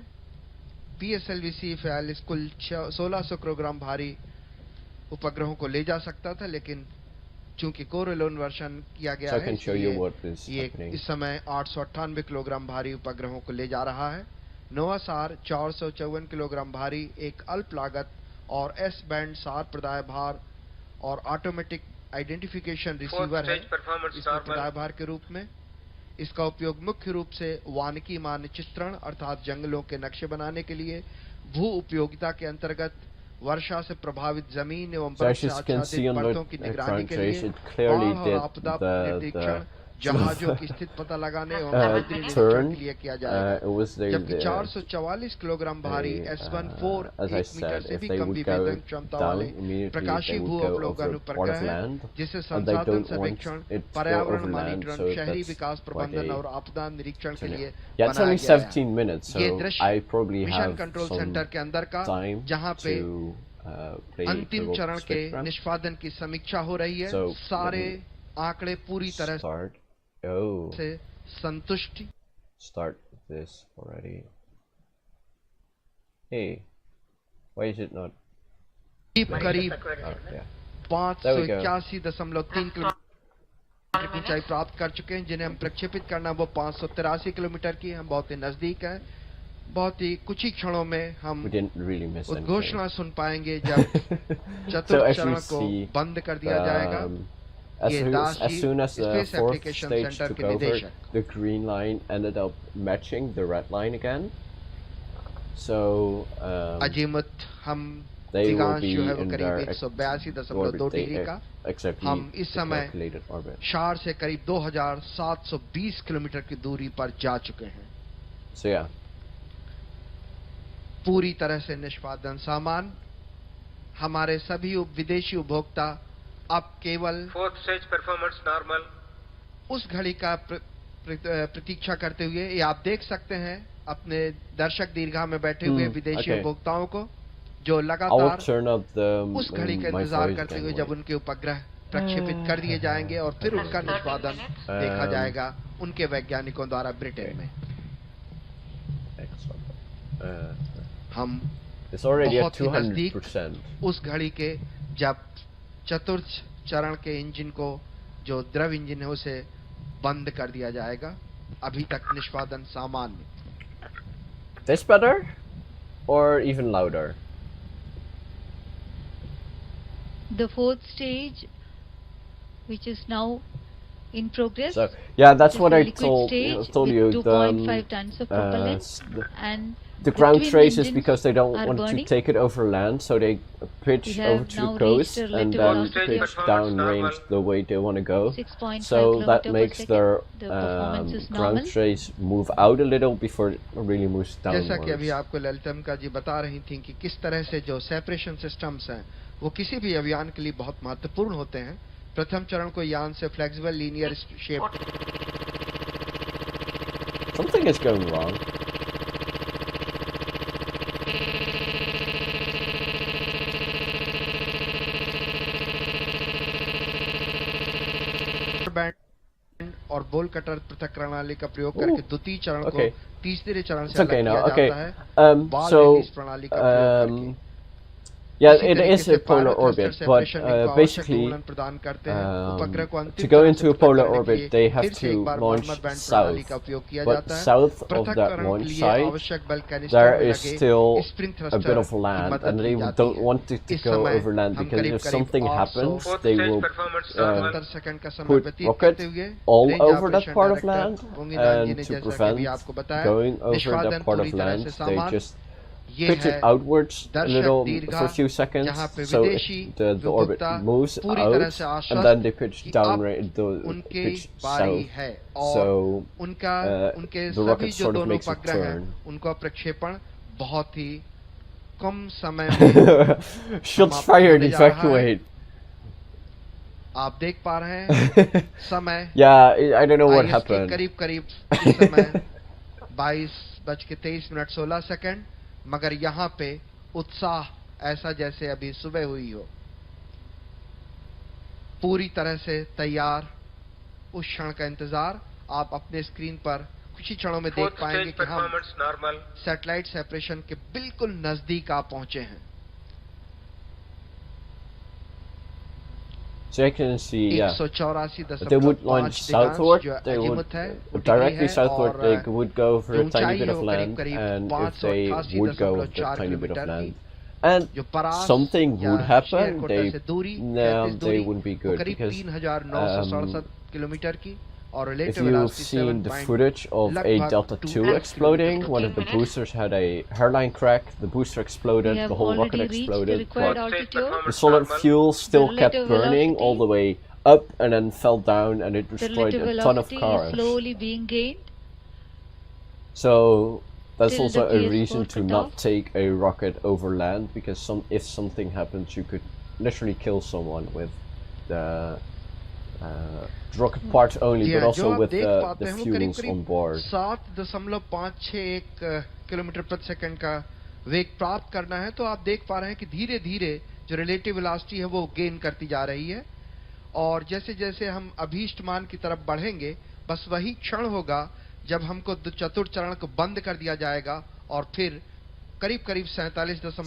PSLV-C 42 कुल 1600 किलोग्राम भारी उपग्रहों को ले जा सकता था, लेकिन चूंकि कोरोलोन वर्षन किया गया So I है can show you इसलिए what is ये happening. इस समय 898 किलोग्राम भारी उपग्रहों को ले जा रहा है। नोवासार 454 किलोग्राम भारी एक अल्प लागत और एस बैंड सार प्रदाय भार और ऑटोमेटिक आइडेंटिफिकेशन रिसीवर है stage performance इसमें normal. प्रदाय भार के रूप में। इसका उपयोग मुख्य रूप से वानिकी मानचित्रण अर्थात जंगलों के नक्शे बनाने के लिए, भू उपयोगिता के अंतर्गत वर्षा से प्रभावित जमीन एवं So बर्फ as से you can see आच्छादित on the परतों की निगरानी front के page, लिए, it clearly बाढ़ और did आपदा the निरीक्षण जहाजों की स्थिति पता लगाने एवं समुद्री निरीक्षण turn. के लिए किया जाएगा। It was जबकि the 444 किलोग्राम भारी S14 as I 1 metre said, से if भी they कम would go विभेदन क्षमता down वाले immediately, प्रकाशीय they भू would go अवलोकन over part उपग्रह of है, land, जिससे and they संसाधन don't want सर्वेक्षण, it to go पर्यावरण over land, मानीकरण, so शहरी that's विकास why प्रबंधन they और आपदा निरीक्षण के लिए Yeah, it's बनाया only गया है। 17 minutes, ये so दृश्य I probably mission have control some centre के अंदर का time जहां पे to play अंतिम Kerbal चरण के Space Program. निष्पादन की समीक्षा हो रही है। So, सारे let me आंकड़े पूरी तरह Start. Oh, से संतुष्टि start this already. Hey, why is it not? करीब Oh, yeah. 581.3 किलोमीटर की ऊंचाई प्राप्त कर चुके हैं, जिन्हें हम प्रक्षेपित करना वो 583 किलोमीटर की है। हम बहुत ही नजदीक हैं। बहुत ही कुछ ही क्षणों में हम We didn't really miss anything. उद्घोषणा सुन पाएंगे जब So चतुर्थ as चरण you को see, बंद कर दिया जाएगा। ये दाशी soon as the space fourth application stage centre took के over, निदेशक the green line ended up matching the red line again. So azimuth हम they will दिगांश be जो है वो in करीब their 182.2 orbit. डिग्री They का exactly हम इस the समय calculated orbit. शार से करीब 2720 किलोमीटर की दूरी पर जा चुके हैं। So yeah. पूरी तरह से निष्पादन सामान। हमारे सभी विदेशी उपभोक्ता अब केवल Fourth stage performance normal. उस घड़ी का प्रतीक्षा करते हुए, ये आप देख सकते हैं अपने दर्शक दीर्घा में बैठे हुए विदेशी okay. उपभोक्ताओं को, जो I will लगातार turn up उस घड़ी का my इंतजार voice करते again, हुए wait. जब उनके उपग्रह प्रक्षेपित कर दिए जाएंगे और फिर उनका निष्पादन देखा जाएगा उनके वैज्ञानिकों द्वारा ब्रिटेन में। हम It's already at बहुत ही नजदीक 200%. उस घड़ी के जब चतुर्थ चरण के इंजन को, जो द्रव इंजन है, उसे बंद कर दिया जाएगा। अभी तक निष्पादन सामान्य। This better or even louder? The fourth stage, which is now in progress. So yeah, that's is what the I liquid told stage told with you. 2.5 tons of propellant, and the ground twin trace is engines because they don't are want burning. to take it over land, so they pitch We have over to now the coast reached a and relative then velocity pitch of- downrange the way they want to go. 6.5 So that kilometer per makes second. their The performance is ground normal. trace move out a little before it really moves जैसा कि अभी downwards. आपको ललितमका जी बता रही थी कि किस तरह से जो सेपरेशन सिस्टम्स हैं वो किसी भी अभियान के लिए बहुत महत्वपूर्ण होते हैं। प्रथम चरण को यान से flexible linear shape. Something is going wrong. Band और बोल कटर पृथक प्रणाली का प्रयोग करके द्वितीय चरण को Okay. तीसरे चरण It's से okay अलग now. किया Okay. जाता है। बाल So रिलीज प्रणाली का प्रयोग करके। yeah, इसी it तरीके is से a polar pilot orbit, thruster but separation इनको आवश्यक basically दोलन प्रदान करते हैं। उपग्रह को to अंतिम go चरण into से a पृथक polar करने के orbit, लिए they have फिर से to एक बार launch नॉर्मल बैंड प्रणाली south. का उपयोग किया But जाता है। south of that पृथक्करण के launch लिए site, आवश्यक बल कैनिस्टर there में is लगे still spring a thruster bit of की land, मदद and they ली जाती don't है। want it to इस go समय over land हम because करीब if करीब something 800 happens, Fourth they stage will performance uh, normal. 77 second का समय put व्यतीत rocket करते हुए all range over that operation part of director land, ओंगिदान जी and ने to जैसा कि अभी prevent आपको बताया, going over निष्पादन that part पूरी of तरह land, से they सामान। just ये pitch है it outwards a दर्शक little दीर्घा, for a few seconds, जहाँ पे so विदेशी the orbit उपभोक्ता moves पूरी out, तरह से and आश्वस्त then they pitch कि down, अब उनकी pitch बारी south. है So और उनका उनके the सभी rocket जो sort of दोनों makes a उपग्रह हैं turn. उनका प्रक्षेपण बहुत ही कम समय में Shots समाप्त fired, होने जा रहा है। evacuate. आप देख पा रहे हैं समय Yeah, I don't know what IS के happened. करीब करीब इस समय 22:23 मगर यहाँ पे उत्साह ऐसा जैसे अभी सुबह हुई हो, पूरी तरह से तैयार। उस क्षण का इंतजार आप अपने स्क्रीन पर कुछ ही क्षणों में देख Fourth पाएंगे stage कि हम performance normal. सैटेलाइट सेपरेशन के बिल्कुल नजदीक आ पहुंचे हैं। So I can see, yeah. 184.5 They would launch southward, जो they would अजीमुथ है वो directly डिग्री है, southward, और they would go over जो a tiny ऊंचाई bit है of वो land, करीब and if they 588.4 would go over a tiny bit of kilometre land, की, and जो परास something या would happen, शेरकोटा से दूरी, no, 33 they दूरी, wouldn't be वो good, करीब because 3,967 किलोमीटर की, और if relative you've velocity seen the 7. footage of a लगभग Delta 2 II exploding, one of the boosters had a hairline crack, the booster We exploded, have the whole rocket already reached the exploded, required but Fourth stage altitude. the performance solid normal. fuel still kept relative burning all velocity- the way up and then fell down, and it The destroyed relative a ton of velocity is cars. slowly being gained. So that's Till also the a PS4 reason to cut not off. take a rocket over land, because if something happens, you could literally kill someone with the rocket part only, ji but हाँ, जो also आप with देख पाते the हैं वो करीब fuels on board. 7.561 kilometre प्रति second का वेग प्राप्त करना है, तो आप देख पा रहे हैं कि धीरे धीरे जो रिलेटिव वेलोसिटी है वो गेन करती जा रही है, और जैसे जैसे हम अभीष्ट मान की तरफ बढ़ेंगे, बस वही क्षण होगा जब हमको चतुर्थ चरण को बंद कर दिया जाएगा, और फिर करीब करीब 47.5 So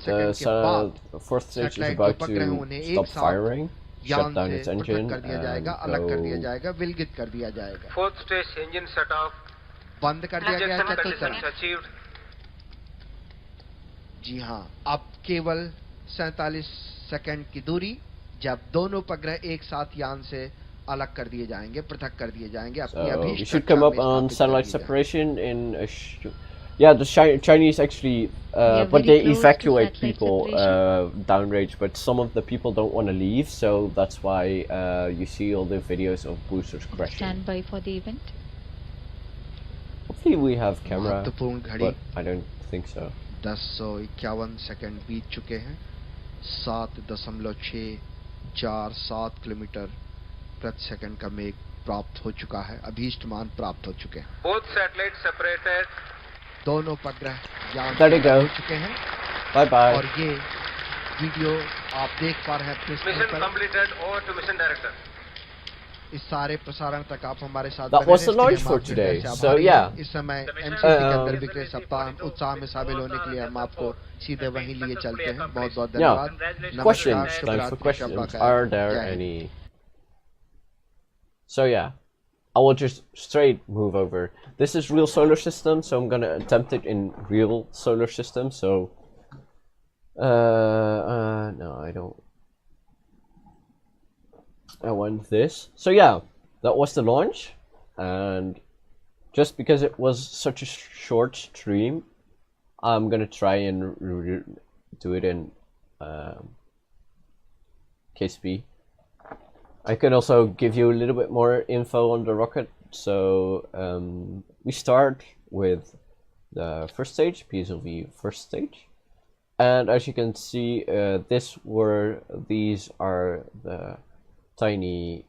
सेकंड के बाद the fourth stage is satellite about जो उपग्रह to उन्हें stop एक साथ firing, shut यान down से its पृथक engine, कर दिया जाएगा, and अलग कर दिया go. जाएगा, विलगित कर दिया जाएगा, Fourth stage engine set off. बंद कर दिया गया है Ejection चतुर्थ चरण। conditions achieved. जी हाँ, अब केवल 47 सेकंड की दूरी जब दोनों उपग्रह एक साथ यान से अलग कर दिए जाएंगे, पृथक कर दिए जाएंगे, अपनी So we अभीष्ट should कक्षा come up में on स्थापित कर satellite दिए जाएंगे। separation in a yeah, the Chinese actually, are but very they close to evacuate satellite people separation. downrange, but some of the people don't want to leave, so that's why you see all the videos of boosters crashing. Stand by for the event. Hopefully we have camera, महत्वपूर्ण घड़ी but I don't think so. 1051 second बीत चुके हैं। 7.647 kilometre प्रति second का मेघ प्राप्त हो चुका है, अभीष्ट मान प्राप्त हो चुके हैं। Both satellites separated. दोनों उपग्रह यान There you से go. हो चुके हैं Bye bye. और ये वीडियो आप देख पा रहे हैं अपने स्क्रीन Mission पर। completed. Over to mission director. इस सारे प्रसारण तक आप हमारे साथ That बने was रहें, the इसके लिए launch हम for आपके today. हृदय से So आभारी yeah. हैं। इस समय The mission एमसीसी के अंदर is बिखरे सप्ताह उत्साह में शामिल होने के लिए हम आपको सीधे वहीं लिए चलते हैं। बहुत बहुत Yeah. धन्यवाद। Questions. नमस्कार, Time for शुभ रात्रि, questions. शब्बा खैर, Are there जय Hind. any? So yeah, I will just straight move over. This is real solar system, so I'm gonna attempt it in real solar system. So, no, I don't. I want this. So yeah, that was the launch, and just because it was such a short stream, I'm gonna try and do it in KSP. I can also give you a little bit more info on the rocket. So we start with the first stage, PSLV first stage, and as you can see, these are the tiny.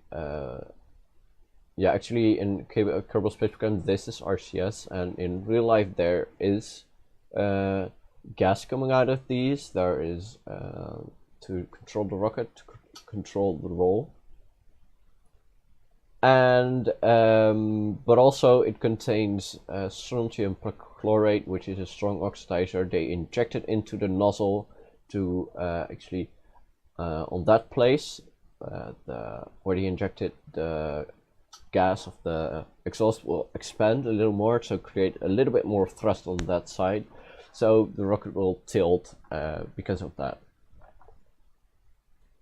Yeah, actually, in Kerbal Space Program, this is RCS, and in real life, there is gas coming out of these. There is to control the rocket, to control the roll. And but also it contains strontium perchlorate, which is a strong oxidizer. They inject it into the nozzle to actually on that place where they injected the gas of the exhaust will expand a little more, so create a little bit more thrust on that side, so the rocket will tilt because of that.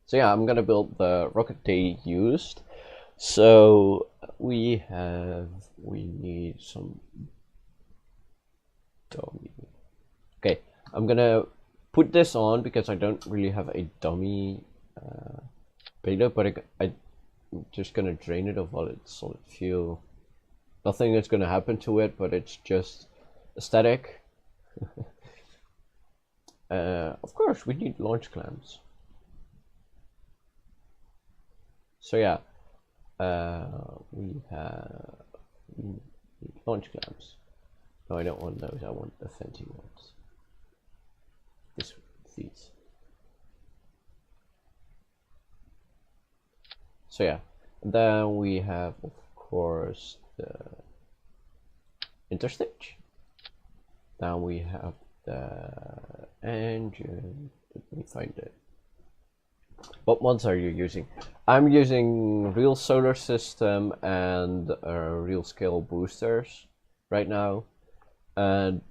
So yeah, I'm gonna build the rocket they used. So we need some dummy. Okay, I'm gonna put this on because I don't really have a dummy payload, but I'm just gonna drain it of all its solid fuel. Nothing is gonna happen to it, but it's just aesthetic. Of course, we need launch clamps. So yeah. We need launch clamps. No, I don't want those. I want the fancy ones. These. So yeah, and then we have, of course, the interstage. Then we have the engine. Let me find it. What mods are you using? I'm using real solar system and real scale boosters right now, and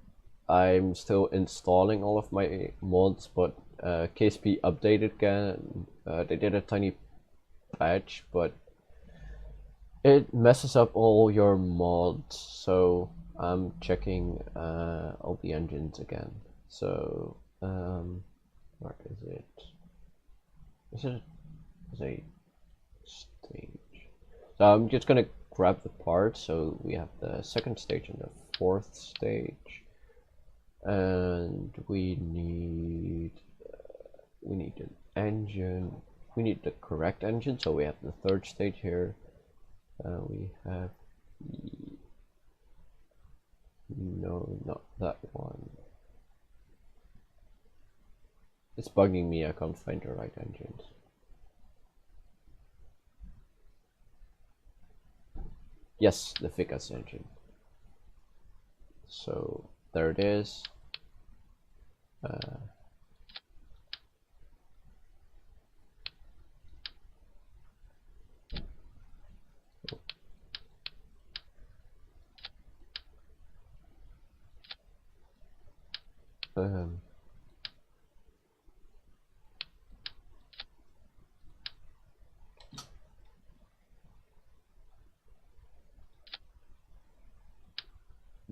I'm still installing all of my mods, but KSP updated again. They did a tiny patch, but it messes up all your mods, so I'm checking all the engines again. So where is it? Is it a stage? So I'm just gonna grab the parts. So we have the second stage and the fourth stage, and we need an engine. We need the correct engine. So we have the third stage here. We have no, not that one. It's bugging me, I can't find the right engines. Yes, the Ficus engine. So there it is.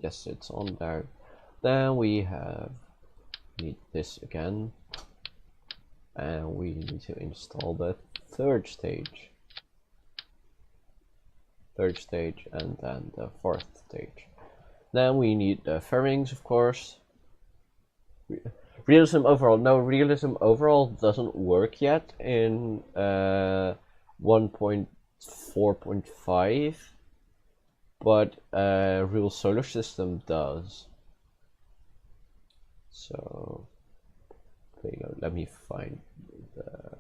yes, it's on there. Then we need this again, and we need to install the third stage, and then the fourth stage. Then we need the fairings, of course. Realism overall. No, realism overall doesn't work yet in 1.4.5, but real solar system does. So let me find the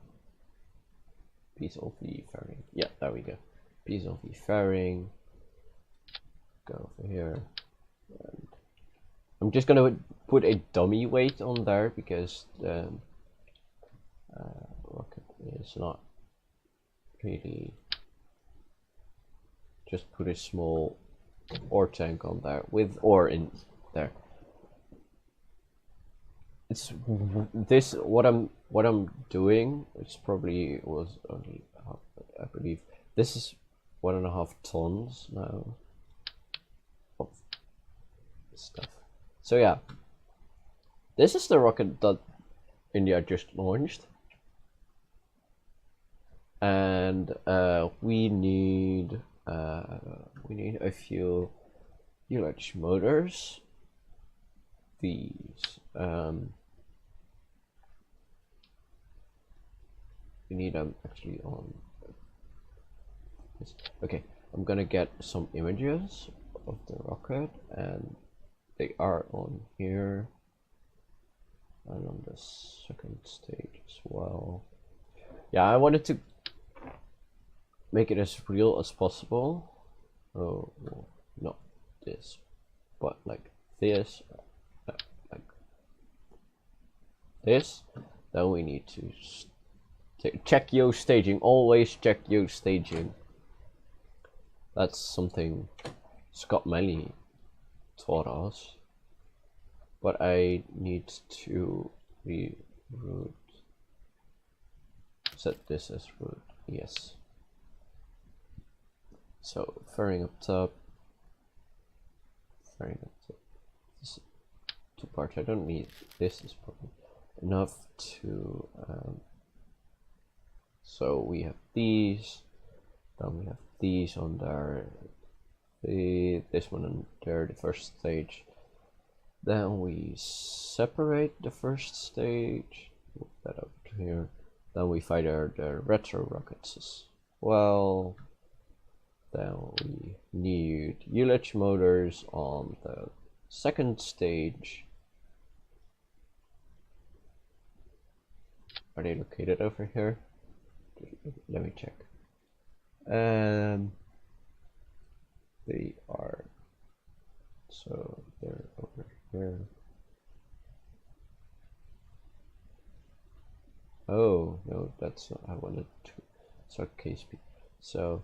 PSLV fairing. Yeah, there we go. PSLV fairing. Go over here. And I'm just gonna put a dummy weight on there because the rocket is not really. Just put a small ore tank on there with ore in there. It's this what I'm doing. It's probably was only half, I believe this is 1.5 tons now of stuff. So yeah, this is the rocket that India just launched, and we need a few ULH motors. These we need them actually on this. Okay, I'm gonna get some images of the rocket, and they are on here and on the second stage as well. Yeah, I wanted to make it as real as possible. Oh, well, not this, but like this, like this. Then we need to check your staging. Always check your staging. That's something Scott Manley taught us. But I need to reroute. Set this as root. Yes. So fairing up top. Fairing up top. This two parts. I don't need this. Is probably enough to. So we have these. Then we have these on there. This one on there. The first stage. Then we separate the first stage. Move that up to here. Then we fire the retro rockets as well. Then we need ULH motors on the second stage. Are they located over here? Let me check. They are. So they're over here. Oh no, that's not. I wanted to start KSP. So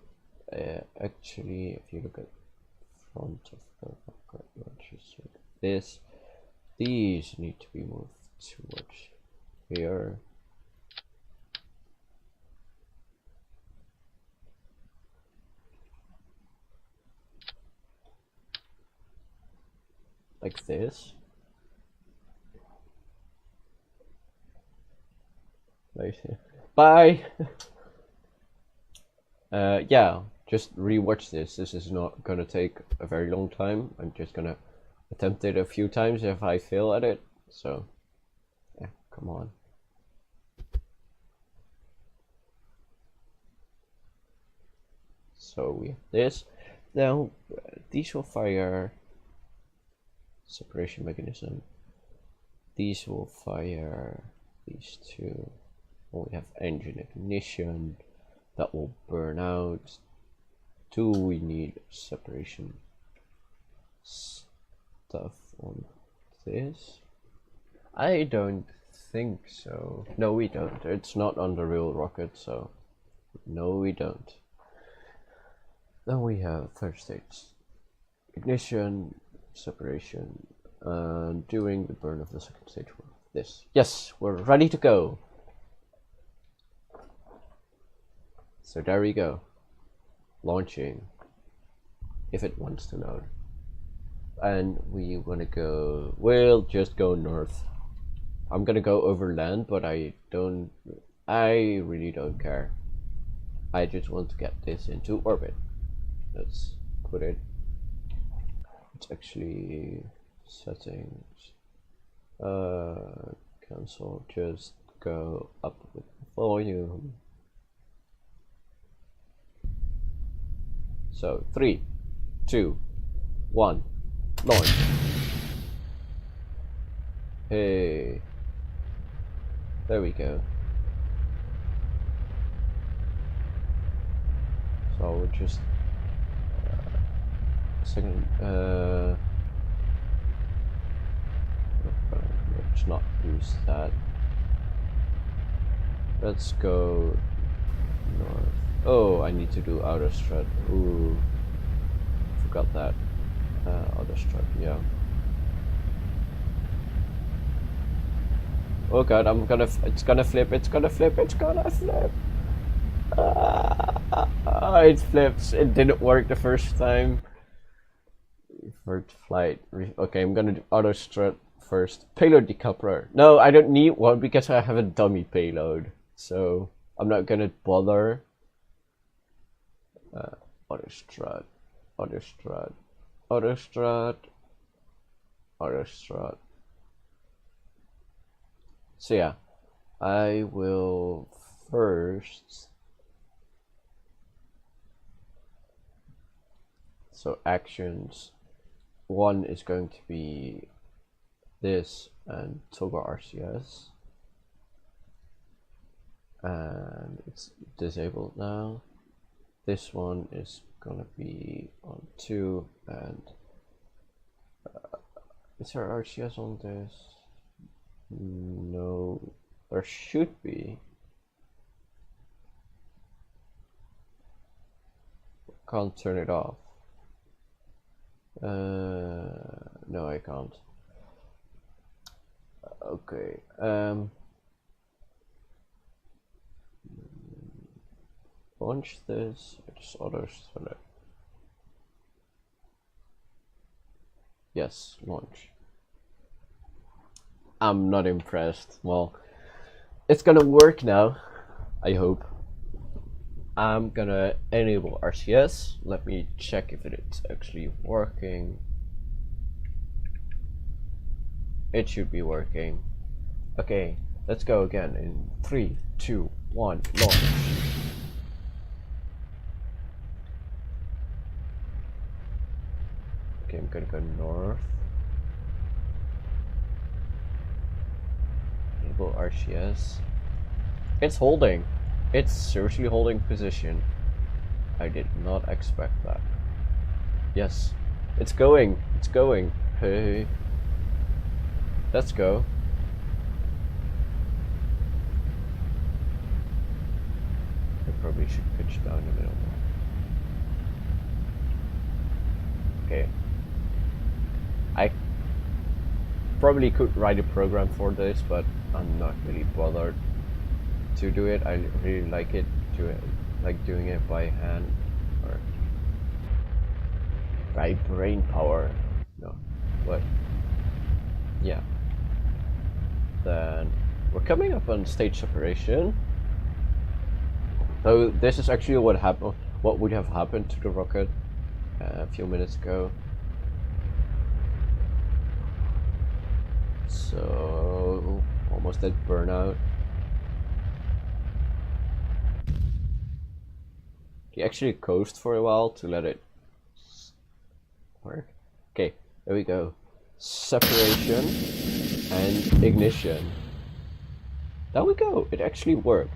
actually, if you look at front of the rocket launchers like this, these need to be moved towards here. Like this. Bye. Yeah, just rewatch this. This is not gonna take a very long time. I'm just gonna attempt it a few times if I fail at it. So, yeah, come on. So we have this. Now, these will fire separation mechanism. These will fire these two. We have engine ignition that will burn out. Do we need separation stuff on this? I don't think so. No, we don't. It's not on the real rocket, so no, we don't. Then we have third stage ignition, separation, and during the burn of the second stage. This. Yes, we're ready to go. So there we go. Launching. If it wants to load. and we wanna go. We'll just go north. I'm gonna go over land, but I really don't care. I just want to get this into orbit. Let's put it. It's actually settings. Cancel. Just go up with volume. So 3, 2, 1, launch. Hey, there we go. So we'll just let's not use that. Let's go north. Oh, I need to do outer strut. Ooh, forgot that. Outer strut, yeah. Oh god, it's gonna flip. It flips. It didn't work the first time. First flight. Okay, I'm gonna do auto strut first. Payload decoupler. No, I don't need one because I have a dummy payload. So I'm not gonna bother. Auto strut. So yeah, I will first. So actions. One is going to be this and toggle RCS. And it's disabled now. This one is gonna be on 2 and is there RCS on this? No, there should be. Can't turn it off. No, I can't. Okay. Launch this. Just auto select. Yes, launch. I'm not impressed. Well, it's gonna work now, I hope. I'm gonna enable RCS. Let me check if it's actually working. It should be working. Okay, let's go again in 3, 2, 1, launch. Okay, I'm gonna go north. Enable RCS. It's holding. It's seriously holding position. I did not expect that. Yes, it's going. It's going. Hey, let's go. I probably should pitch down the middle. Okay. I probably could write a program for this, but I'm not really bothered to do it. I really like it, doing it by hand or by brain power. No, but yeah. Then we're coming up on stage separation. So this is actually what happened. What would have happened to the rocket a few minutes ago. So almost at burnout. He actually coasted for a while to let it work. Okay, there we go. Separation and ignition. There we go. It actually worked.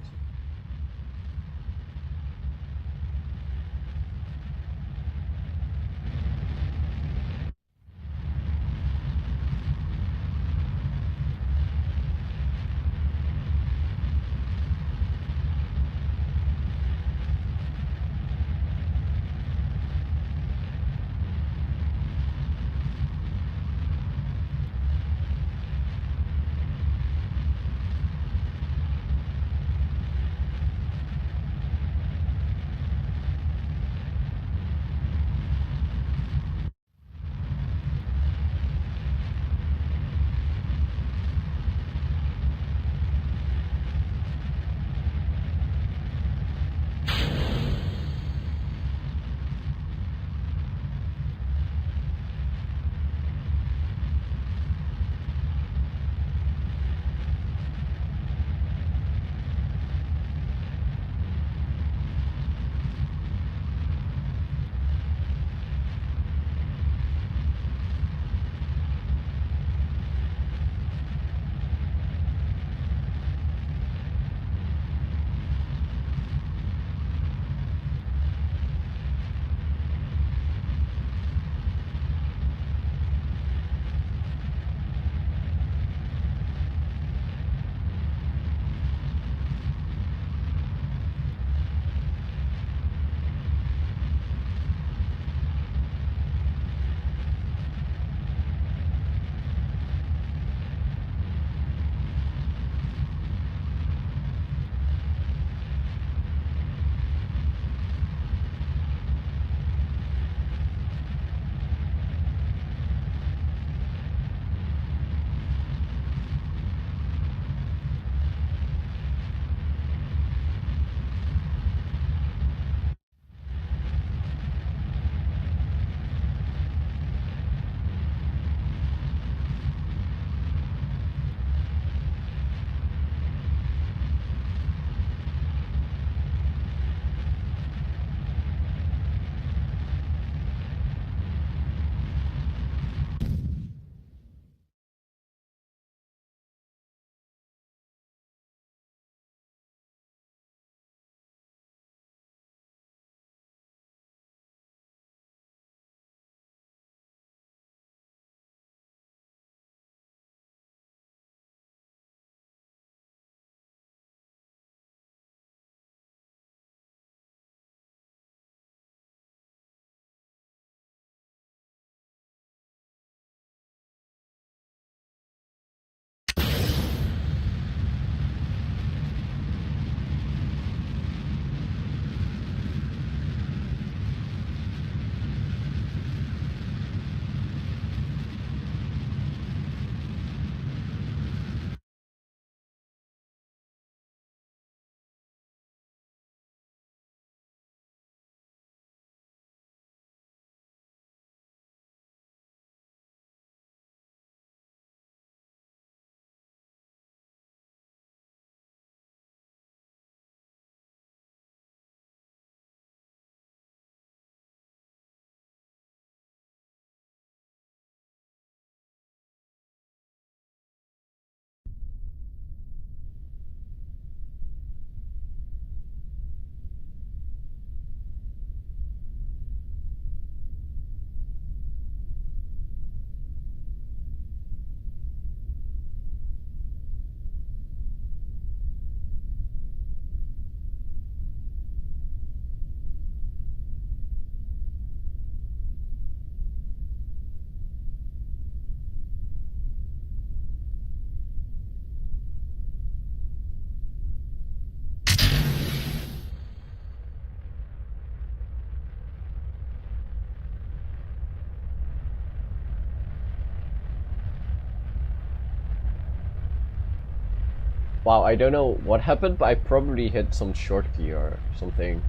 Wow, I don't know what happened, but I probably hit some short key or something,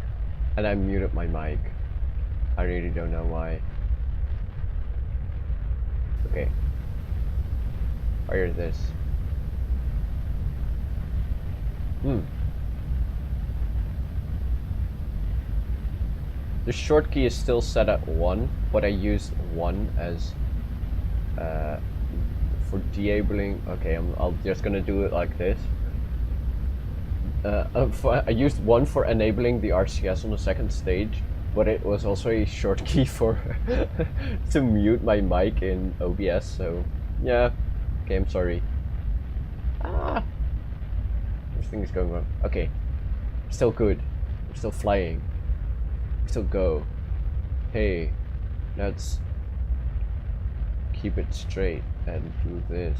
and I muted my mic. I really don't know why. Okay. Fire this. The short key is still set at 1, but I used 1 as for disabling. Okay, I'm just gonna do it like this. I used 1 for enabling the RCS on the second stage, but it was also a short key for to mute my mic in OBS. So yeah, okay, I'm sorry. Everything is going wrong. Okay, still good. We're still flying. We still go. Hey, let's keep it straight and do this.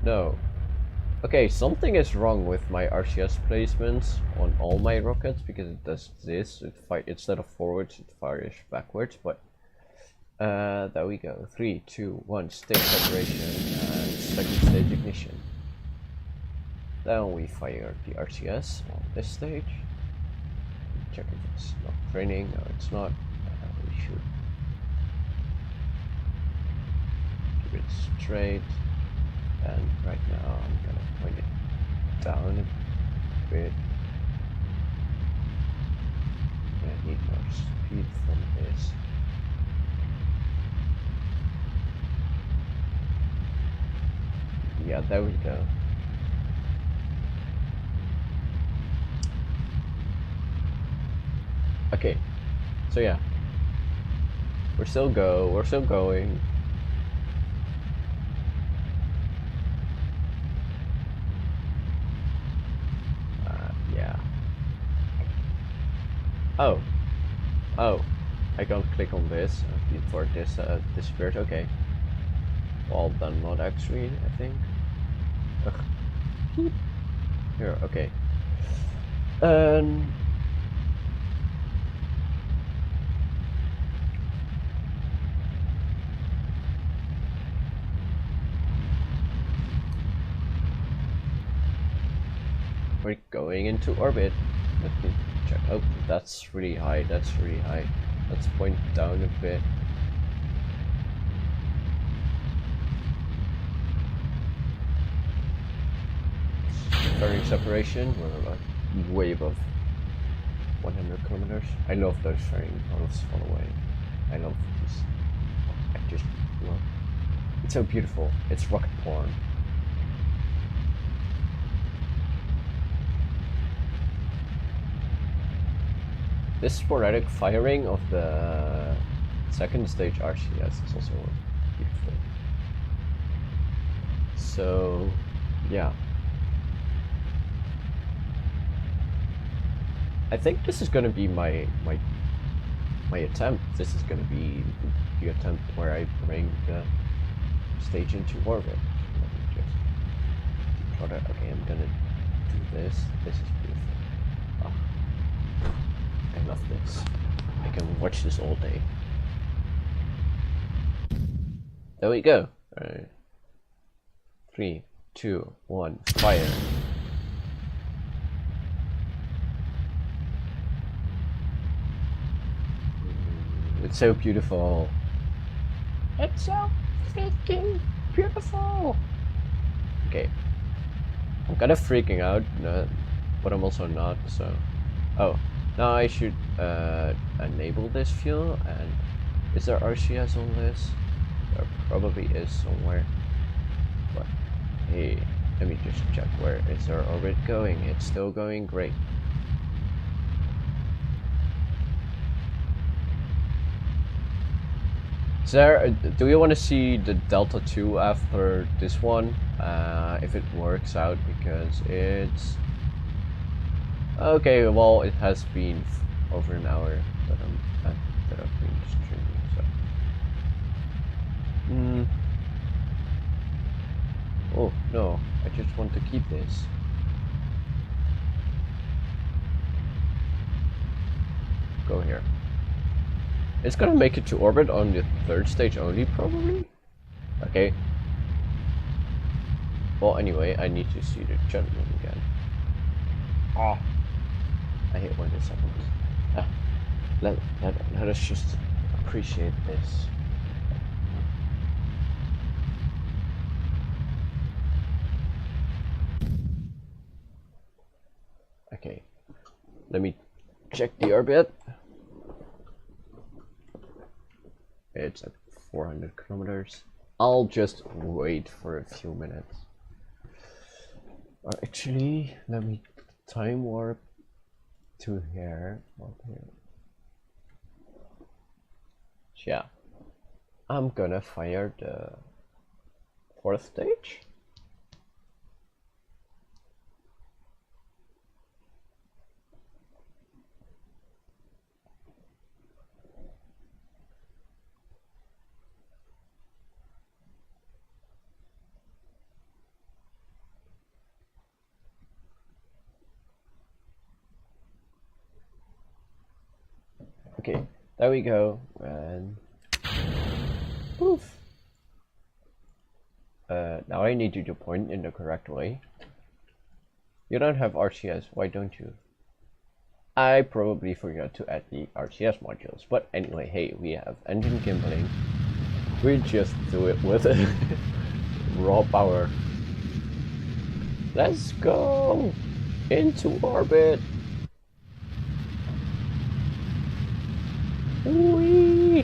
No. Okay, something is wrong with my RCS placements on all my rockets, because it does this. Instead of forwards, it fires backwards. But there we go. 3, 2, 1. Stage separation and second stage ignition. Then we fire the RCS on this stage. Check if it's not training. No, it's not. We should keep it straight. And right now I'm gonna point it down a bit. I need more speed from this. Yeah, there we go. Okay, so yeah, we're still going. Yeah. Oh, I can't click on this before this disappeared. Okay. Well done, not actually, I think. Ugh. Here, okay. We're going into orbit. Let me check. Oh, that's really high. That's really high. Let's point down a bit. Fairing separation. We're like way above 100 kilometers. I love those fairing models fall away. I love this. I just love. It's so beautiful. It's rocket porn. This sporadic firing of the second stage RCS is also beautiful. So, yeah. I think this is gonna be my attempt. This is gonna be the attempt where I bring the stage into orbit. Let me just try to. Okay, I'm gonna do this. This is beautiful. Oh. I love this. I can watch this all day. There we go. Alright. 3, 2, 1, fire. It's so beautiful. It's so freaking beautiful. Okay. I'm kind of freaking out, but I'm also not, so. Oh. Now I should enable this fuel, and is there RCS on this? There probably is somewhere. But hey, let me just check where is our orbit going. It's still going great. Is there, do you want to see the Delta 2 after this one? If it works out, because it's okay. Well, it has been over an hour that I've been streaming. So, oh no, I just want to keep this. Go here. It's gonna make it to orbit on the third stage only, probably. Okay. Well, anyway, I need to see the gentleman again. Oh, I hate when this happens. Let us just appreciate this. Okay, let me check the orbit. It's at 400 kilometers. I'll just wait for a few minutes. Or actually, let me time warp to here. Yeah, I'm gonna fire the 4th stage. Okay, there we go, and poof. Now I need you to point in the correct way. You don't have RCS, why don't you? I probably forgot to add the RCS modules, but anyway, hey, we have engine gimbaling. We just do it with raw power. Let's go into orbit. Whee!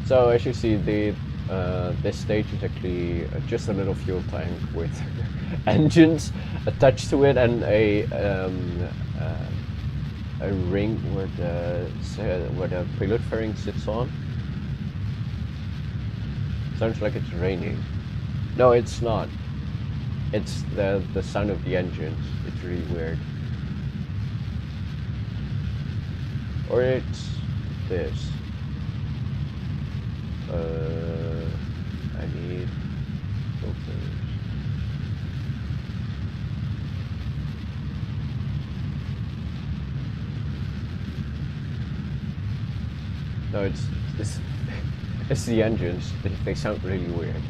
So as you see, this stage is actually just a little fuel tank with engines attached to it and a ring where the payload fairing sits on. Sounds like it's raining. No, it's not. It's the sound of the engines. It's really weird. Or it's this. I need filters. No, it's it's the engines. They sound really weird.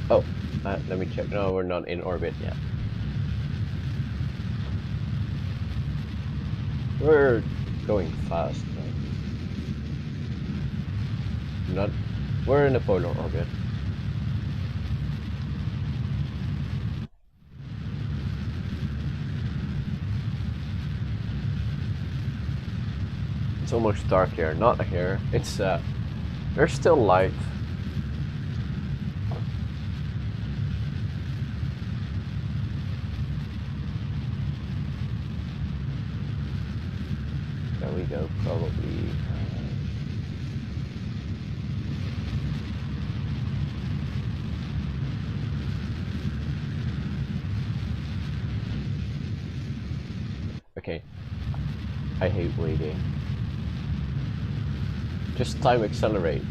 Oh, let me check. No, we're not in orbit yet. We're going fast. Not. We're in a polar orbit. It's almost dark here. Not here. It's there's still light. There we go. Probably. Okay. I hate waiting. Just time accelerate.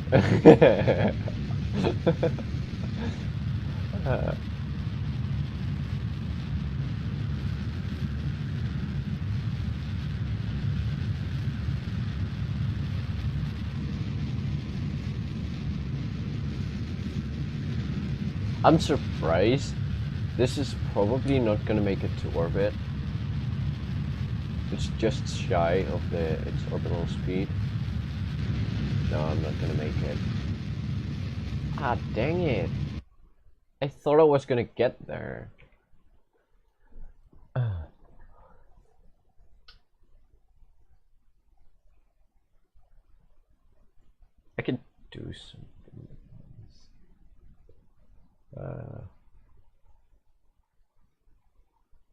I'm surprised. This is probably not gonna make it to orbit. It's just shy of its orbital speed. No, I'm not gonna make it. Ah, dang it. I thought I was gonna get there. I can do something.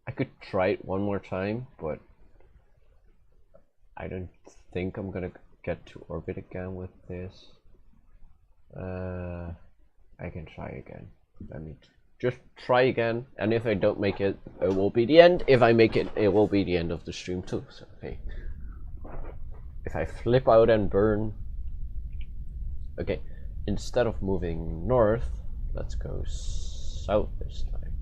I could try it one more time, but I don't think I'm gonna get to orbit again with this. I can try again. Let me just try again, and if I don't make it, it will be the end. If I make it, it will be the end of the stream too. So hey, if I flip out and burn, okay. Instead of moving north, let's go south this time.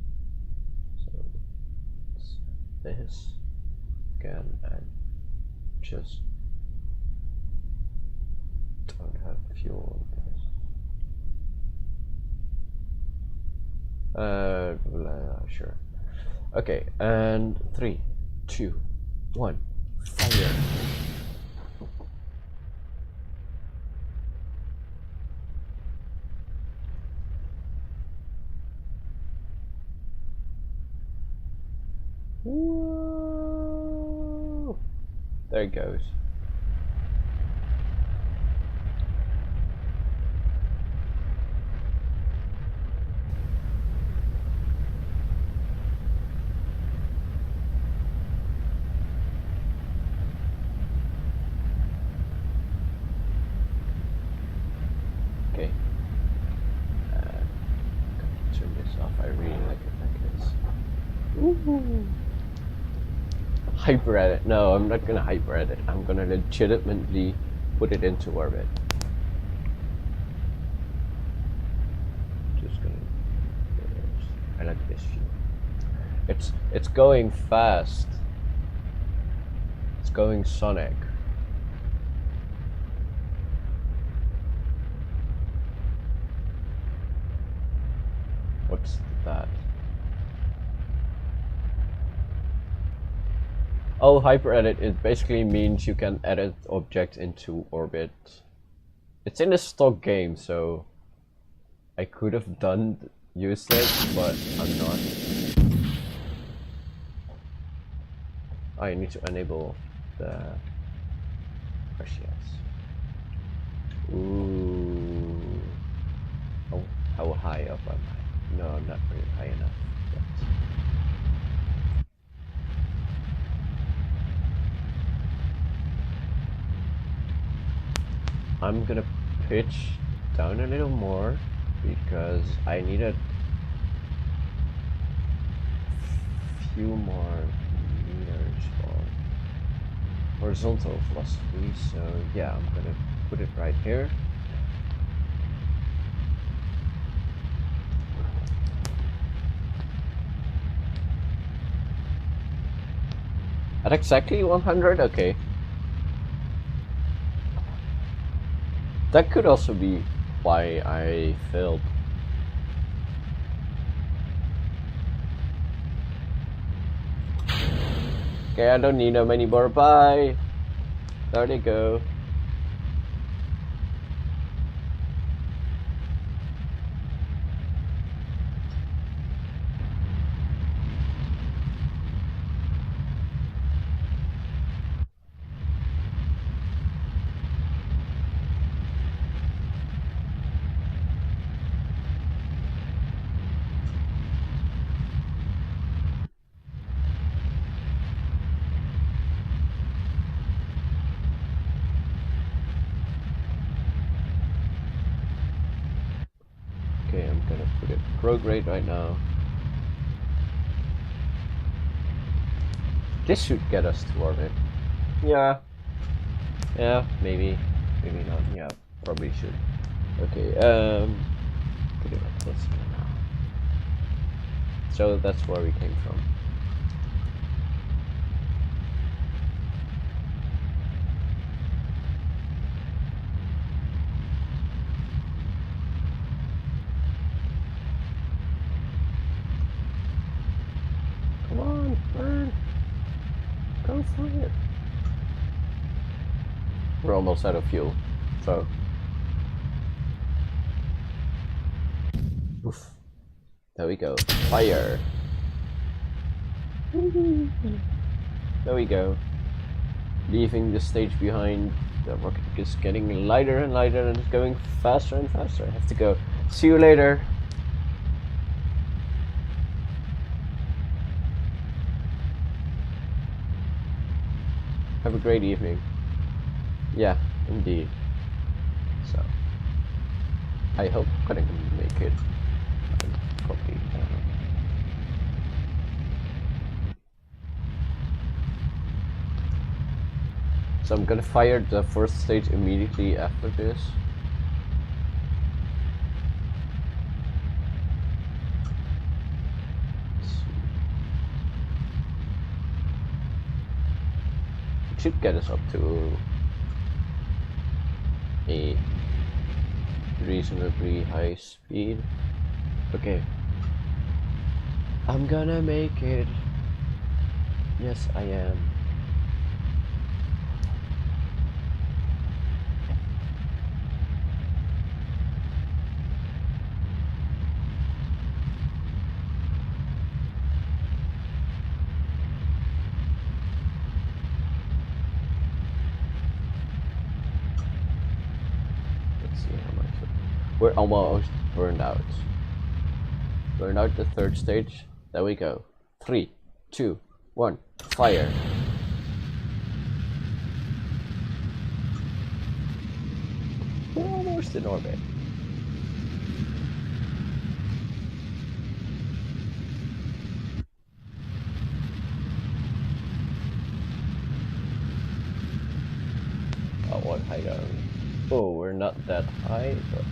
this again and just don't have fuel on this. Sure. Okay, and 3, 2, 1, fire. Whoa. There it goes. Okay. Turn this off. I really like it like this. Woohoo! Hyper edit. No, I'm not gonna hyper edit. I'm gonna legitimately put it into orbit. Just gonna. I like this view. It's going fast. It's going sonic. What's that? Oh, hyper edit, it basically means you can edit objects into orbit. It's in a stock game, so I could have used it, but I'm not. I need to enable the crash, yes. Ooh. Oh, how high up am I? No, I'm not very high enough yet. I'm gonna pitch down a little more because I need a few more meters for horizontal velocity, so yeah, I'm gonna put it right here. At exactly 100? Okay. That could also be why I failed. Okay, I don't need them anymore. Bye! There they go. Okay, I'm gonna put it prograde right now. This should get us to orbit. Yeah. Yeah, maybe. Maybe not. Yeah, probably should. Okay, put it like this for now. So that's where we came from. Come on, burn! Go for it! We're almost out of fuel, so. Oof. There we go. Fire! There we go. Leaving the stage behind. The rocket is getting lighter and lighter and it's going faster and faster. I have to go. See you later. Have a great evening. Yeah, indeed. So, I hope I can make it. Probably, I don't know. So I'm gonna fire the first stage immediately after this. should get us up to a reasonably high speed. Okay. I'm gonna make it. Yes, I am. Let's see how much. We're almost burned out. Burned out the third stage. There we go. 3, 2, 1, fire. We're almost in orbit. Oh, what height are we? Oh, we're not that high, but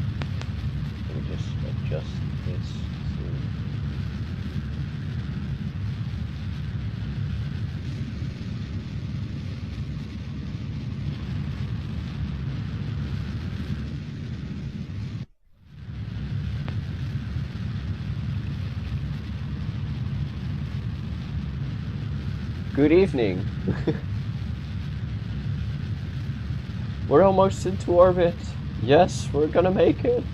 let me just adjust this to... Good evening. We're almost into orbit. Yes, we're gonna make it.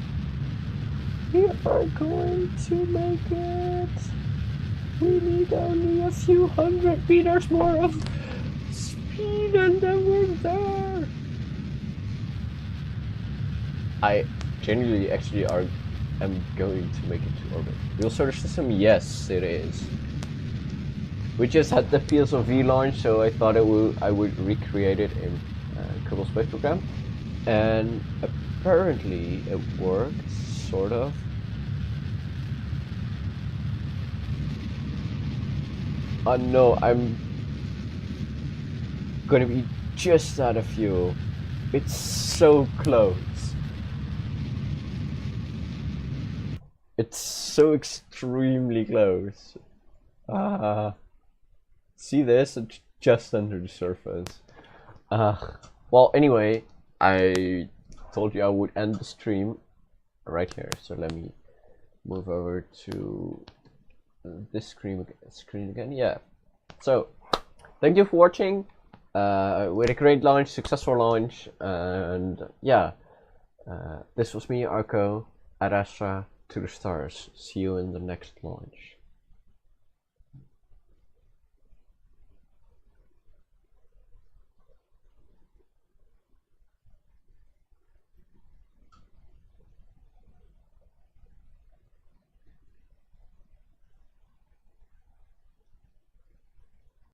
We are going to make it. We need only a few hundred meters more of speed and then we're there. I genuinely actually am going to make it to orbit. Wheel solar system? Yes, it is. We just had the PSLV launch, so I thought I would recreate it in Kerbal Space Program, and apparently it worked, sort of. No, I'm gonna be just out of fuel. It's so close. It's so extremely close. See this? It's just under the surface. Well, anyway, I told you I would end the stream right here. So let me move over to this screen again. Yeah. So, thank you for watching. We had a great launch, successful launch, and yeah. This was me, Arco, Ad Astra, to the stars. See you in the next launch.